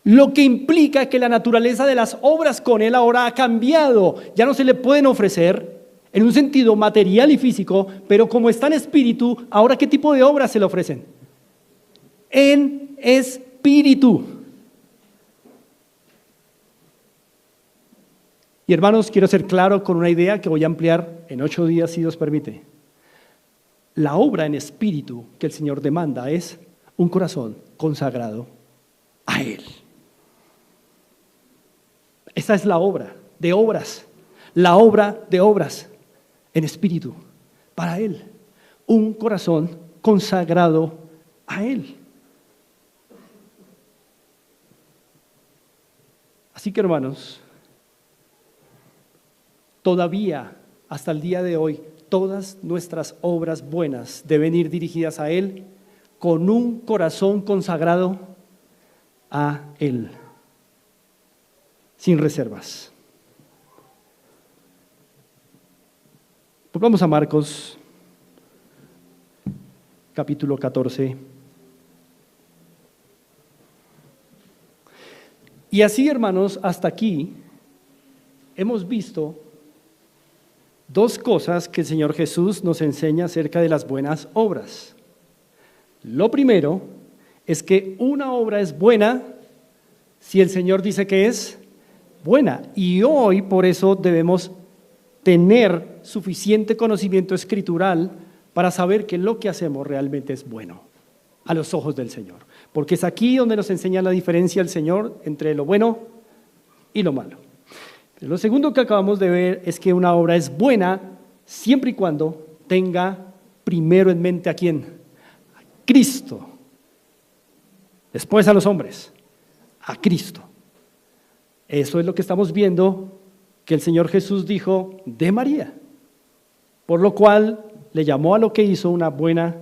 Lo que implica que la naturaleza de las obras con Él ahora ha cambiado. Ya no se le pueden ofrecer en un sentido material y físico, pero como está en espíritu, ahora ¿qué tipo de obras se le ofrecen? En espíritu. Y hermanos, quiero ser claro con una idea que voy a ampliar en 8 días, si Dios permite. La obra en espíritu que el Señor demanda es un corazón consagrado a Él. Esa es la obra de obras, la obra de obras en espíritu para Él. Un corazón consagrado a Él. Así que hermanos, todavía, hasta el día de hoy, todas nuestras obras buenas deben ir dirigidas a Él con un corazón consagrado a Él, sin reservas. Volvamos a Marcos, capítulo 14. Y así, hermanos, hasta aquí hemos visto 2 cosas que el Señor Jesús nos enseña acerca de las buenas obras. Lo primero es que una obra es buena si el Señor dice que es buena. Y hoy por eso debemos tener suficiente conocimiento escritural para saber que lo que hacemos realmente es bueno a los ojos del Señor. Porque es aquí donde nos enseña la diferencia el Señor entre lo bueno y lo malo. Pero lo segundo que acabamos de ver es que una obra es buena siempre y cuando tenga primero en mente ¿a quién? A Cristo. Después a los hombres, a Cristo. Eso es lo que estamos viendo que el Señor Jesús dijo de María, por lo cual le llamó a lo que hizo una buena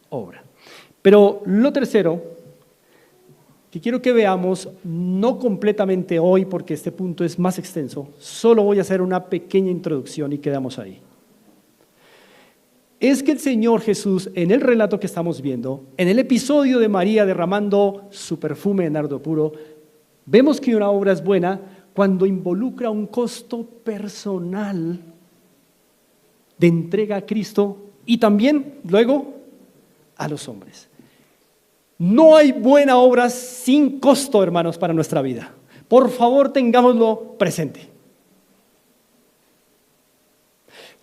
obra. Pero lo tercero, que quiero que veamos, no completamente hoy porque este punto es más extenso, solo voy a hacer una pequeña introducción y quedamos ahí. Es que el Señor Jesús, en el relato que estamos viendo, en el episodio de María derramando su perfume de nardo puro, vemos que una obra es buena cuando involucra un costo personal de entrega a Cristo y también luego a los hombres. No hay buena obra sin costo, hermanos, para nuestra vida. Por favor, tengámoslo presente.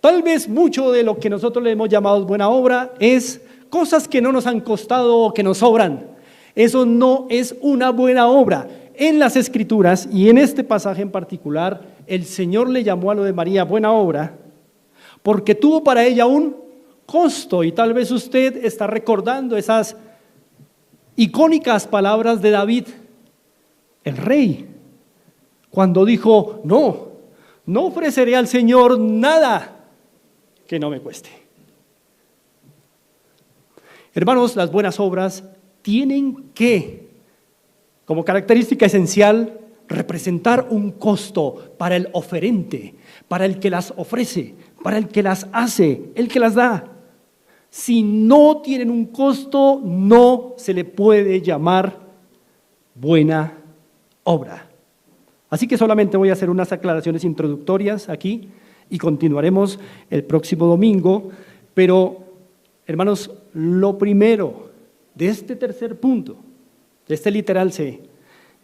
Tal vez mucho de lo que nosotros le hemos llamado buena obra es cosas que no nos han costado o que nos sobran. Eso no es una buena obra. En las Escrituras y en este pasaje en particular, el Señor le llamó a lo de María buena obra porque tuvo para ella un costo, y tal vez usted está recordando esas icónicas palabras de David, el rey, cuando dijo: no ofreceré al Señor nada que no me cueste. Hermanos, las buenas obras tienen que, como característica esencial, representar un costo para el oferente, para el que las ofrece, para el que las hace, el que las da. Si no tienen un costo, no se le puede llamar buena obra. Así que solamente voy a hacer unas aclaraciones introductorias aquí y continuaremos el próximo domingo. Pero, hermanos, lo primero de este tercer punto, de este literal C,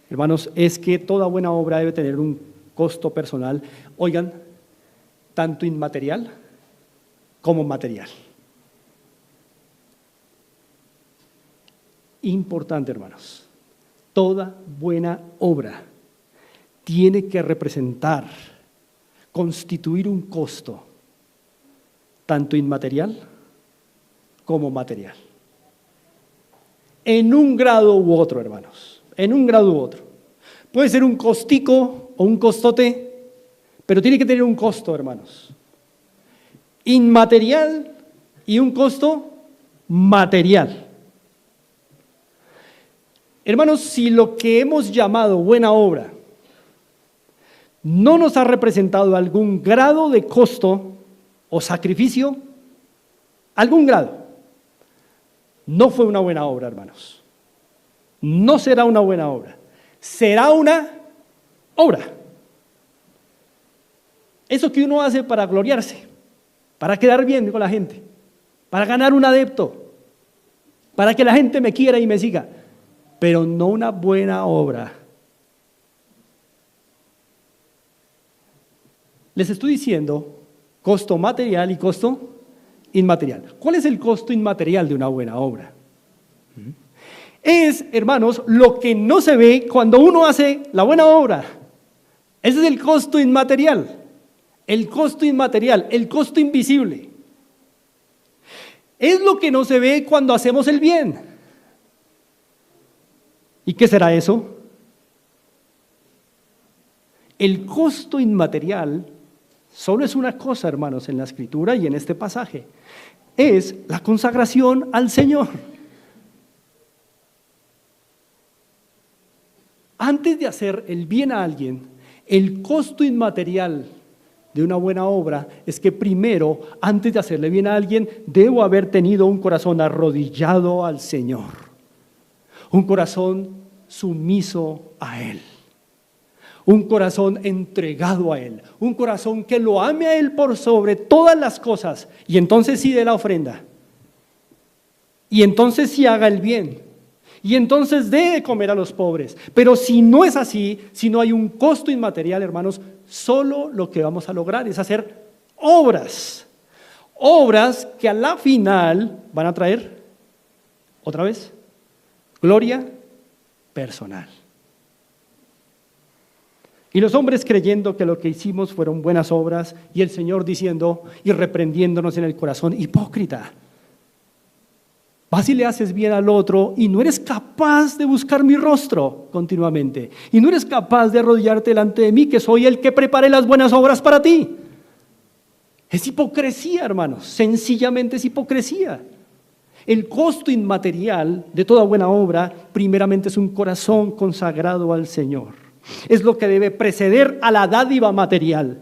hermanos, es que toda buena obra debe tener un costo personal, oigan, tanto inmaterial como material. Importante, hermanos, toda buena obra tiene que representar, constituir un costo, tanto inmaterial como material. En un grado u otro, hermanos, en un grado u otro. Puede ser un costico o un costote, pero tiene que tener un costo, hermanos. Inmaterial y un costo material. Hermanos, si lo que hemos llamado buena obra no nos ha representado algún grado de costo o sacrificio, algún grado, no fue una buena obra, hermanos. No será una buena obra. Será una obra. Eso que uno hace para gloriarse, para quedar bien con la gente, para ganar un adepto, para que la gente me quiera y me siga, pero no una buena obra. Les estoy diciendo costo material y costo inmaterial. ¿Cuál es el costo inmaterial de una buena obra? Es, hermanos, lo que no se ve cuando uno hace la buena obra. Ese es el costo inmaterial. El costo inmaterial, el costo invisible. Es lo que no se ve cuando hacemos el bien. ¿Y qué será eso? El costo inmaterial solo es una cosa, hermanos, en la Escritura y en este pasaje. Es la consagración al Señor. Antes de hacer el bien a alguien, el costo inmaterial de una buena obra es que primero, antes de hacerle bien a alguien, debo haber tenido un corazón arrodillado al Señor. Un corazón sumiso a Él. Un corazón entregado a Él. Un corazón que lo ame a Él por sobre todas las cosas. Y entonces sí dé la ofrenda. Y entonces sí haga el bien. Y entonces dé de comer a los pobres. Pero si no es así, si no hay un costo inmaterial, hermanos, solo lo que vamos a lograr es hacer obras. Obras que a la final van a traer, otra vez, gloria personal. Y los hombres creyendo que lo que hicimos fueron buenas obras, y el Señor diciendo y reprendiéndonos en el corazón: hipócrita, vas y le haces bien al otro y no eres capaz de buscar mi rostro continuamente, y no eres capaz de arrodillarte delante de mí, que soy el que preparé las buenas obras para ti. Es hipocresía, hermanos, sencillamente es hipocresía. El costo inmaterial de toda buena obra primeramente es un corazón consagrado al Señor. Es lo que debe preceder a la dádiva material.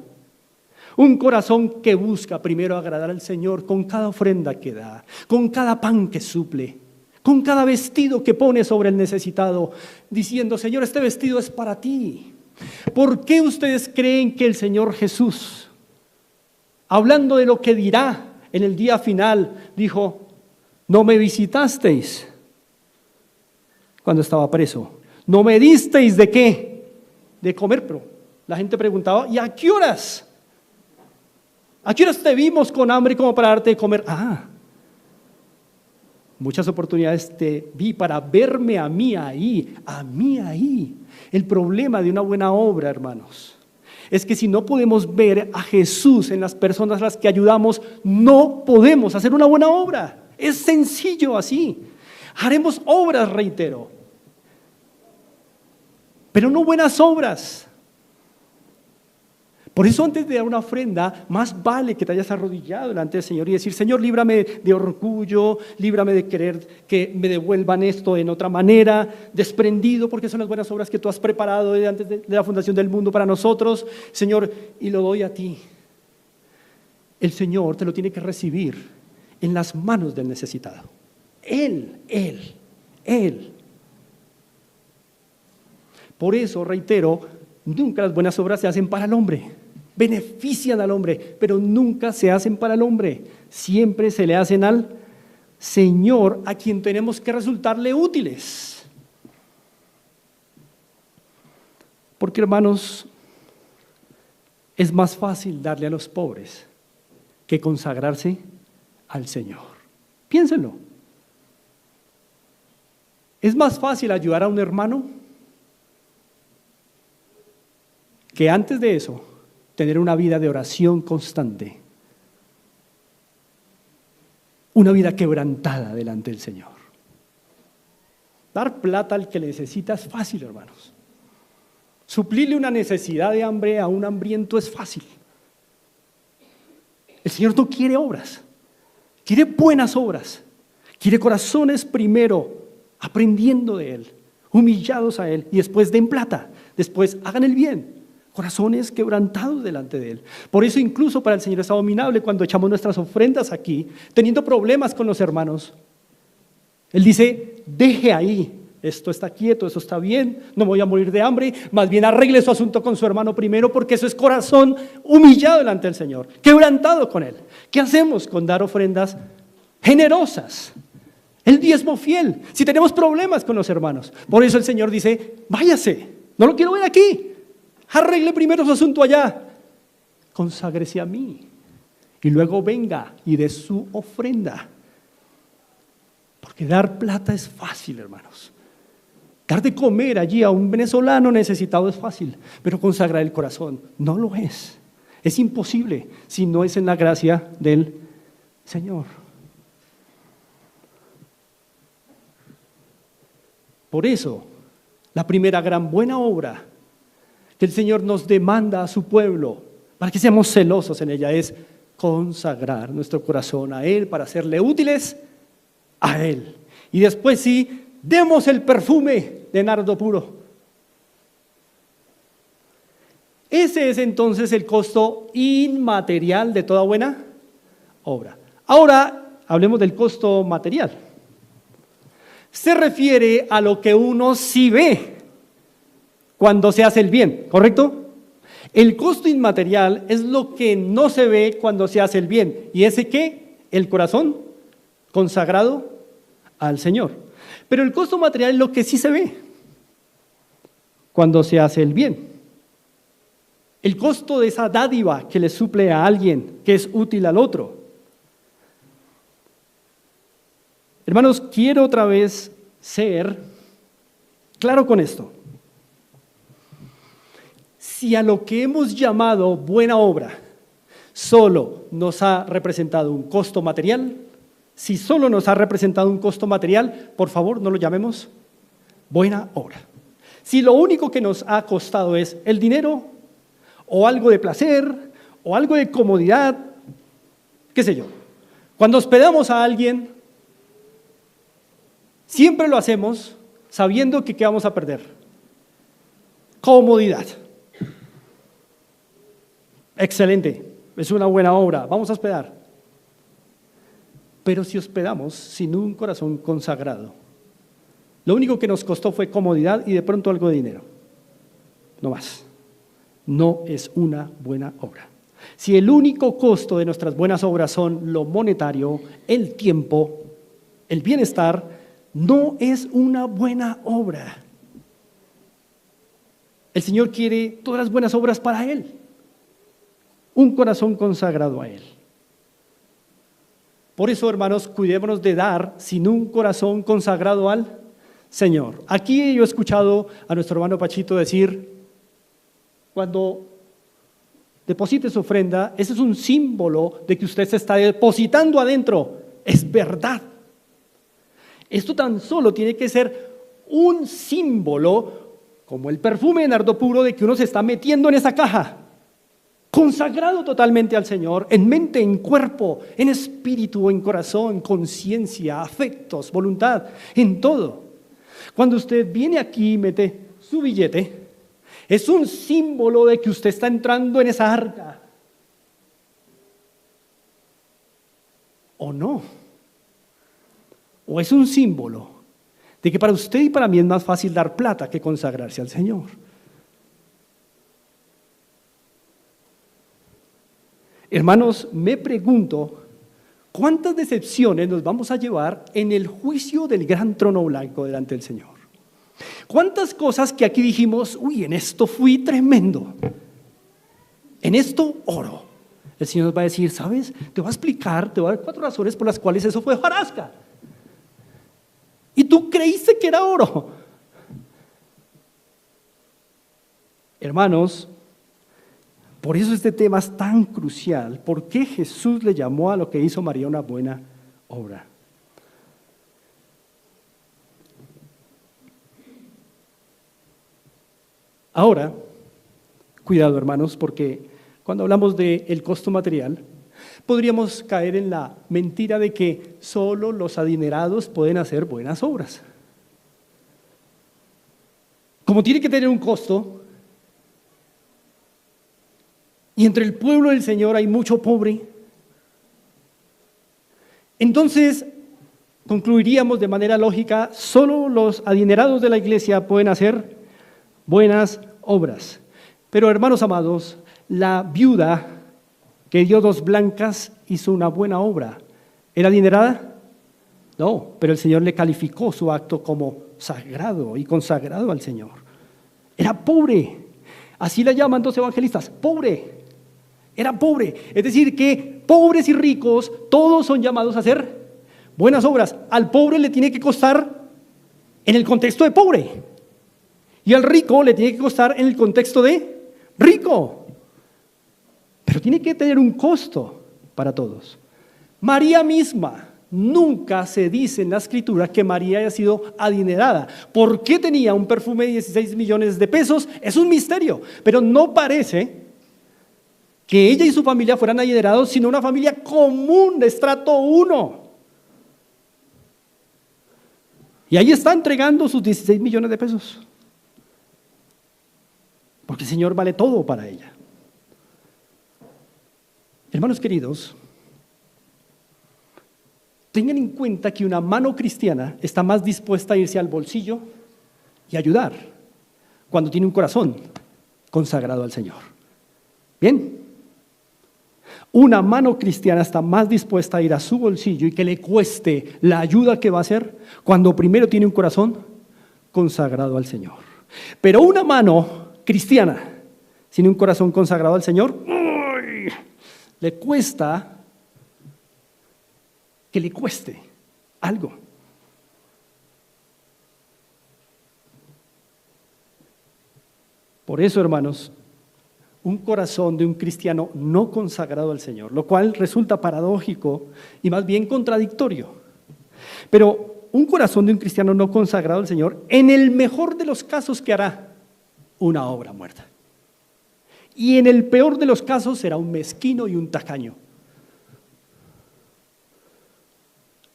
Un corazón que busca primero agradar al Señor con cada ofrenda que da, con cada pan que suple, con cada vestido que pone sobre el necesitado, diciendo: Señor, este vestido es para ti. ¿Por qué ustedes creen que el Señor Jesús, hablando de lo que dirá en el día final, dijo: no me visitasteis cuando estaba preso, no me disteis de qué? De comer? Pero la gente preguntaba: ¿y a qué horas? ¿A qué horas te vimos con hambre como para darte de comer? Muchas oportunidades te vi para verme a mí ahí, a mí ahí. El problema de una buena obra, hermanos, es que si no podemos ver a Jesús en las personas a las que ayudamos, no podemos hacer una buena obra. Es sencillo así. Haremos obras, reitero, pero no buenas obras. Por eso, antes de dar una ofrenda, más vale que te hayas arrodillado delante del Señor y decir: Señor, líbrame de orgullo, líbrame de querer que me devuelvan esto en otra manera, desprendido, porque son las buenas obras que tú has preparado desde antes de la fundación del mundo para nosotros, Señor, y lo doy a ti. El Señor te lo tiene que recibir en las manos del necesitado. Él. Por eso, reitero, nunca las buenas obras se hacen para el hombre. Benefician al hombre, pero nunca se hacen para el hombre. Siempre se le hacen al Señor, a quien tenemos que resultarle útiles. Porque, hermanos, es más fácil darle a los pobres que consagrarse al Señor. Piénsenlo. Es más fácil ayudar a un hermano que antes de eso tener una vida de oración constante, una vida quebrantada delante del Señor. Dar plata al que le necesita es fácil, hermanos. Suplirle una necesidad de hambre a un hambriento es fácil. El Señor no quiere obras, quiere buenas obras, quiere corazones primero aprendiendo de Él, humillados a Él, y después den plata, después hagan el bien. Corazones quebrantados delante de Él. Por eso incluso para el Señor es abominable cuando echamos nuestras ofrendas aquí, teniendo problemas con los hermanos. Él dice: deje ahí, esto está quieto, eso está bien, no me voy a morir de hambre, más bien arregle su asunto con su hermano primero, porque eso es corazón humillado delante del Señor, quebrantado con Él. ¿Qué hacemos con dar ofrendas generosas? El diezmo fiel, si tenemos problemas con los hermanos. Por eso el Señor dice: váyase, no lo quiero ver aquí. Arregle primero su asunto allá, conságrese a mí y luego venga y dé su ofrenda. Porque dar plata es fácil, hermanos. Dar de comer allí a un venezolano necesitado es fácil, pero consagrar el corazón no lo es. Es imposible si no es en la gracia del Señor. Por eso, la primera gran buena obra que el Señor nos demanda a su pueblo, para que seamos celosos en ella, es consagrar nuestro corazón a Él para serle útiles a Él. Y después sí, demos el perfume de nardo puro. Ese es entonces el costo inmaterial de toda buena obra. Ahora hablemos del costo material. Se refiere a lo que uno sí ve cuando se hace el bien, ¿correcto? El costo inmaterial es lo que no se ve cuando se hace el bien. ¿Y ese qué? El corazón consagrado al Señor. Pero el costo material es lo que sí se ve cuando se hace el bien. El costo de esa dádiva que le suple a alguien, que es útil al otro. Hermanos, quiero otra vez ser claro con esto. Si a lo que hemos llamado buena obra solo nos ha representado un costo material, si solo nos ha representado un costo material, por favor no lo llamemos buena obra. Si lo único que nos ha costado es el dinero, o algo de placer, o algo de comodidad, qué sé yo. Cuando hospedamos a alguien, siempre lo hacemos sabiendo que ¿qué vamos a perder? Comodidad. Excelente, es una buena obra, vamos a hospedar. Pero si hospedamos sin un corazón consagrado, lo único que nos costó fue comodidad y de pronto algo de dinero. No más. No es una buena obra. Si el único costo de nuestras buenas obras son lo monetario, el tiempo, el bienestar, no es una buena obra. El Señor quiere todas las buenas obras para Él. Un corazón consagrado a Él. Por eso, hermanos, cuidémonos de dar sin un corazón consagrado al Señor. Aquí yo he escuchado a nuestro hermano Pachito decir, cuando deposite su ofrenda, ese es un símbolo de que usted se está depositando adentro. Es verdad. Esto tan solo tiene que ser un símbolo, como el perfume de nardo puro, de que uno se está metiendo en esa caja, consagrado totalmente al Señor, en mente, en cuerpo, en espíritu, en corazón, conciencia, afectos, voluntad, en todo. Cuando usted viene aquí y mete su billete, es un símbolo de que usted está entrando en esa arca. ¿O no? ¿O es un símbolo de que para usted y para mí es más fácil dar plata que consagrarse al Señor? Hermanos, me pregunto, ¿cuántas decepciones nos vamos a llevar en el juicio del gran trono blanco delante del Señor? ¿Cuántas cosas que aquí dijimos, uy, en esto fui tremendo, en esto oro? El Señor nos va a decir, ¿sabes? Te voy a explicar, te voy a dar 4 razones por las cuales eso fue hojarasca. Y tú creíste que era oro. Hermanos, por eso este tema es tan crucial. ¿Por qué Jesús le llamó a lo que hizo María una buena obra? Ahora, cuidado hermanos, porque cuando hablamos del costo material, podríamos caer en la mentira de que solo los adinerados pueden hacer buenas obras. Como tiene que tener un costo, y entre el pueblo del Señor hay mucho pobre, entonces concluiríamos de manera lógica, solo los adinerados de la iglesia pueden hacer buenas obras. Pero hermanos amados, la viuda que dio 2 blancas hizo una buena obra. ¿Era adinerada? No, pero el Señor le calificó su acto como sagrado y consagrado al Señor. Era pobre, así la llaman 2 evangelistas, pobre. Era pobre, es decir que pobres y ricos todos son llamados a hacer buenas obras. Al pobre le tiene que costar en el contexto de pobre y al rico le tiene que costar en el contexto de rico, pero tiene que tener un costo para todos. María misma, nunca se dice en la escritura que María haya sido adinerada. ¿Por qué tenía un perfume de 16 millones de pesos? Es un misterio, pero no parece que ella y su familia fueran adinerados, sino una familia común de estrato 1. Y ahí está entregando sus 16 millones de pesos. Porque el Señor vale todo para ella. Hermanos queridos, tengan en cuenta que una mano cristiana está más dispuesta a irse al bolsillo y ayudar cuando tiene un corazón consagrado al Señor. ¿Bien? Una mano cristiana está más dispuesta a ir a su bolsillo y que le cueste la ayuda que va a hacer cuando primero tiene un corazón consagrado al Señor. Pero una mano cristiana sin un corazón consagrado al Señor, ¡uy!, le cuesta que le cueste algo. Por eso, hermanos, un corazón de un cristiano no consagrado al Señor, lo cual resulta paradójico y más bien contradictorio. Pero un corazón de un cristiano no consagrado al Señor, en el mejor de los casos, ¿qué hará? Una obra muerta. Y en el peor de los casos será un mezquino y un tacaño.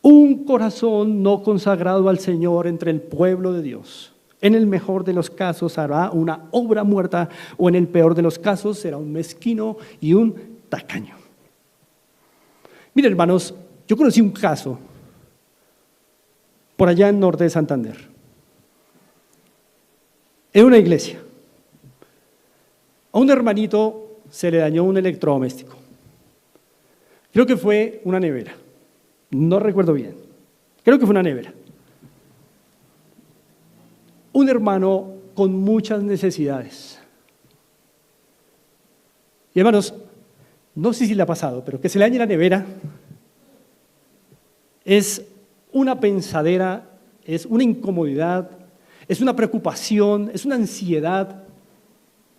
Un corazón no consagrado al Señor entre el pueblo de Dios, en el mejor de los casos hará una obra muerta, o en el peor de los casos será un mezquino y un tacaño. Miren, hermanos, yo conocí un caso por allá en norte de Santander, en una iglesia. A un hermanito se le dañó un electrodoméstico. Creo que fue una nevera. No recuerdo bien. Creo que fue una nevera. Un hermano con muchas necesidades. Y hermanos, no sé si le ha pasado, pero que se le dañe la nevera es una pensadera, es una incomodidad, es una preocupación, es una ansiedad.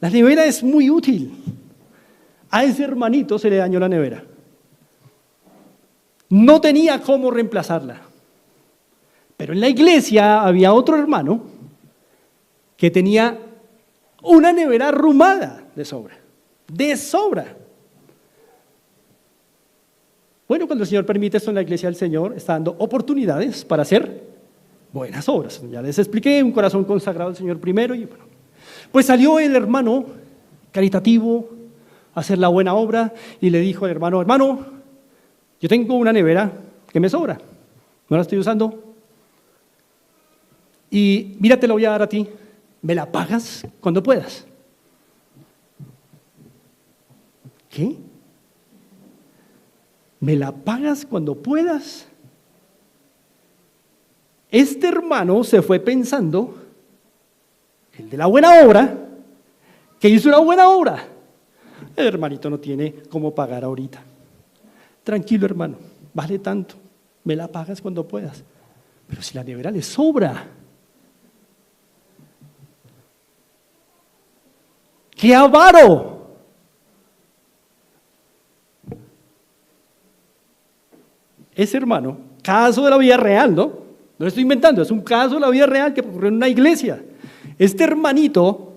La nevera es muy útil. A ese hermanito se le dañó la nevera. No tenía cómo reemplazarla. Pero en la iglesia había otro hermano que tenía una nevera arrumada de sobra. De sobra. Bueno, cuando el Señor permite esto en la iglesia del Señor, está dando oportunidades para hacer buenas obras. Ya les expliqué, un corazón consagrado al Señor primero. Y bueno, pues salió el hermano caritativo a hacer la buena obra y le dijo al hermano, hermano, yo tengo una nevera que me sobra, no la estoy usando. Y mira, te la voy a dar a ti, me la pagas cuando puedas. ¿Qué? ¿Me la pagas cuando puedas? Este hermano se fue pensando, el de la buena obra, que hizo una buena obra. El hermanito no tiene cómo pagar ahorita. Tranquilo, hermano, vale tanto, me la pagas cuando puedas. Pero si la nevera le sobra. ¡Qué avaro! Ese hermano, caso de la vida real, ¿no? No lo estoy inventando, es un caso de la vida real que ocurrió en una iglesia. Este hermanito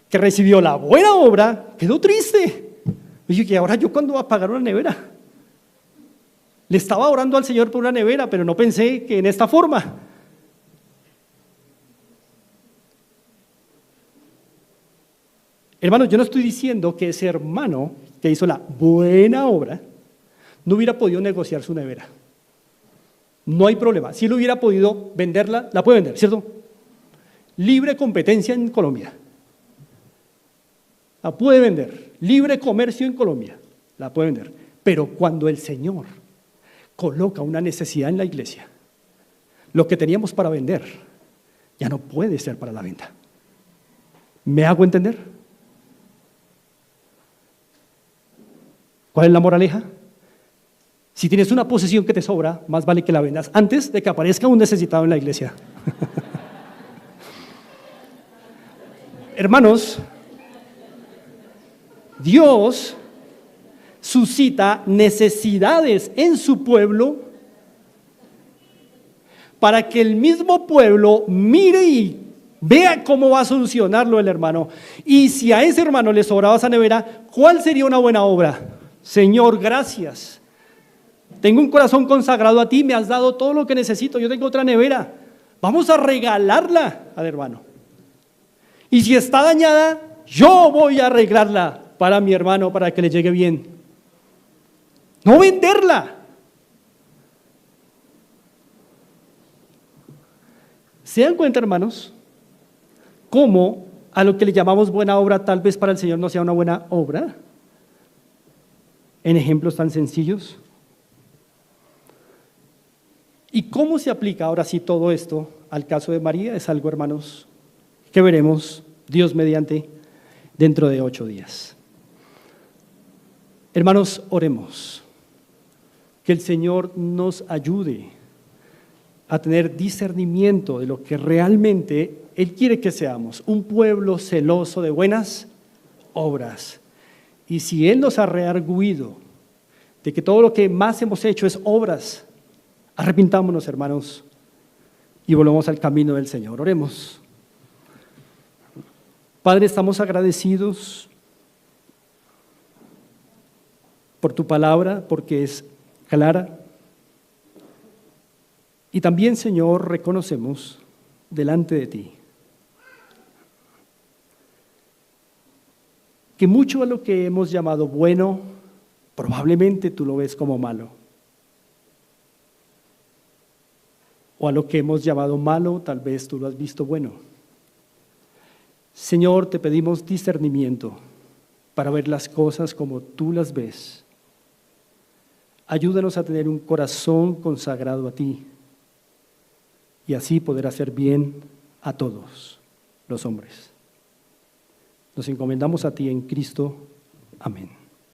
que recibió la buena obra quedó triste. Oye, ¿y ahora yo cuándo voy a pagar una nevera? Le estaba orando al Señor por una nevera, pero no pensé que en esta forma. Hermanos, yo no estoy diciendo que ese hermano que hizo la buena obra no hubiera podido negociar su nevera. No hay problema. Si él hubiera podido venderla, la puede vender, ¿cierto? Libre competencia en Colombia. La puede vender. Libre comercio en Colombia. La puede vender. Pero cuando el Señor coloca una necesidad en la iglesia, lo que teníamos para vender ya no puede ser para la venta. ¿Me hago entender? ¿Cuál es la moraleja? Si tienes una posesión que te sobra, más vale que la vendas antes de que aparezca un necesitado en la iglesia. Hermanos, Dios suscita necesidades en su pueblo para que el mismo pueblo mire y vea cómo va a solucionarlo el hermano. Y si a ese hermano le sobraba esa nevera, ¿cuál sería una buena obra? Señor, gracias. Tengo un corazón consagrado a ti, me has dado todo lo que necesito, yo tengo otra nevera. Vamos a regalarla al hermano. Y si está dañada, yo voy a arreglarla para mi hermano, para que le llegue bien. No venderla. ¿Se dan cuenta, hermanos, cómo a lo que le llamamos buena obra tal vez para el Señor no sea una buena obra? En ejemplos tan sencillos. ¿Y cómo se aplica ahora sí todo esto al caso de María? Es algo, hermanos, que veremos, Dios mediante, dentro de 8 días. Hermanos, oremos. Que el Señor nos ayude a tener discernimiento de lo que realmente Él quiere que seamos. Un pueblo celoso de buenas obras. Y si Él nos ha reargüido de que todo lo que más hemos hecho es obras, arrepintámonos, hermanos, y volvamos al camino del Señor. Oremos. Padre, estamos agradecidos por tu palabra, porque es clara. Y también, Señor, reconocemos delante de ti que mucho de lo que hemos llamado bueno, probablemente tú lo ves como malo. O a lo que hemos llamado malo, tal vez tú lo has visto bueno. Señor, te pedimos discernimiento para ver las cosas como tú las ves. Ayúdanos a tener un corazón consagrado a ti y así poder hacer bien a todos los hombres. Nos encomendamos a ti en Cristo. Amén.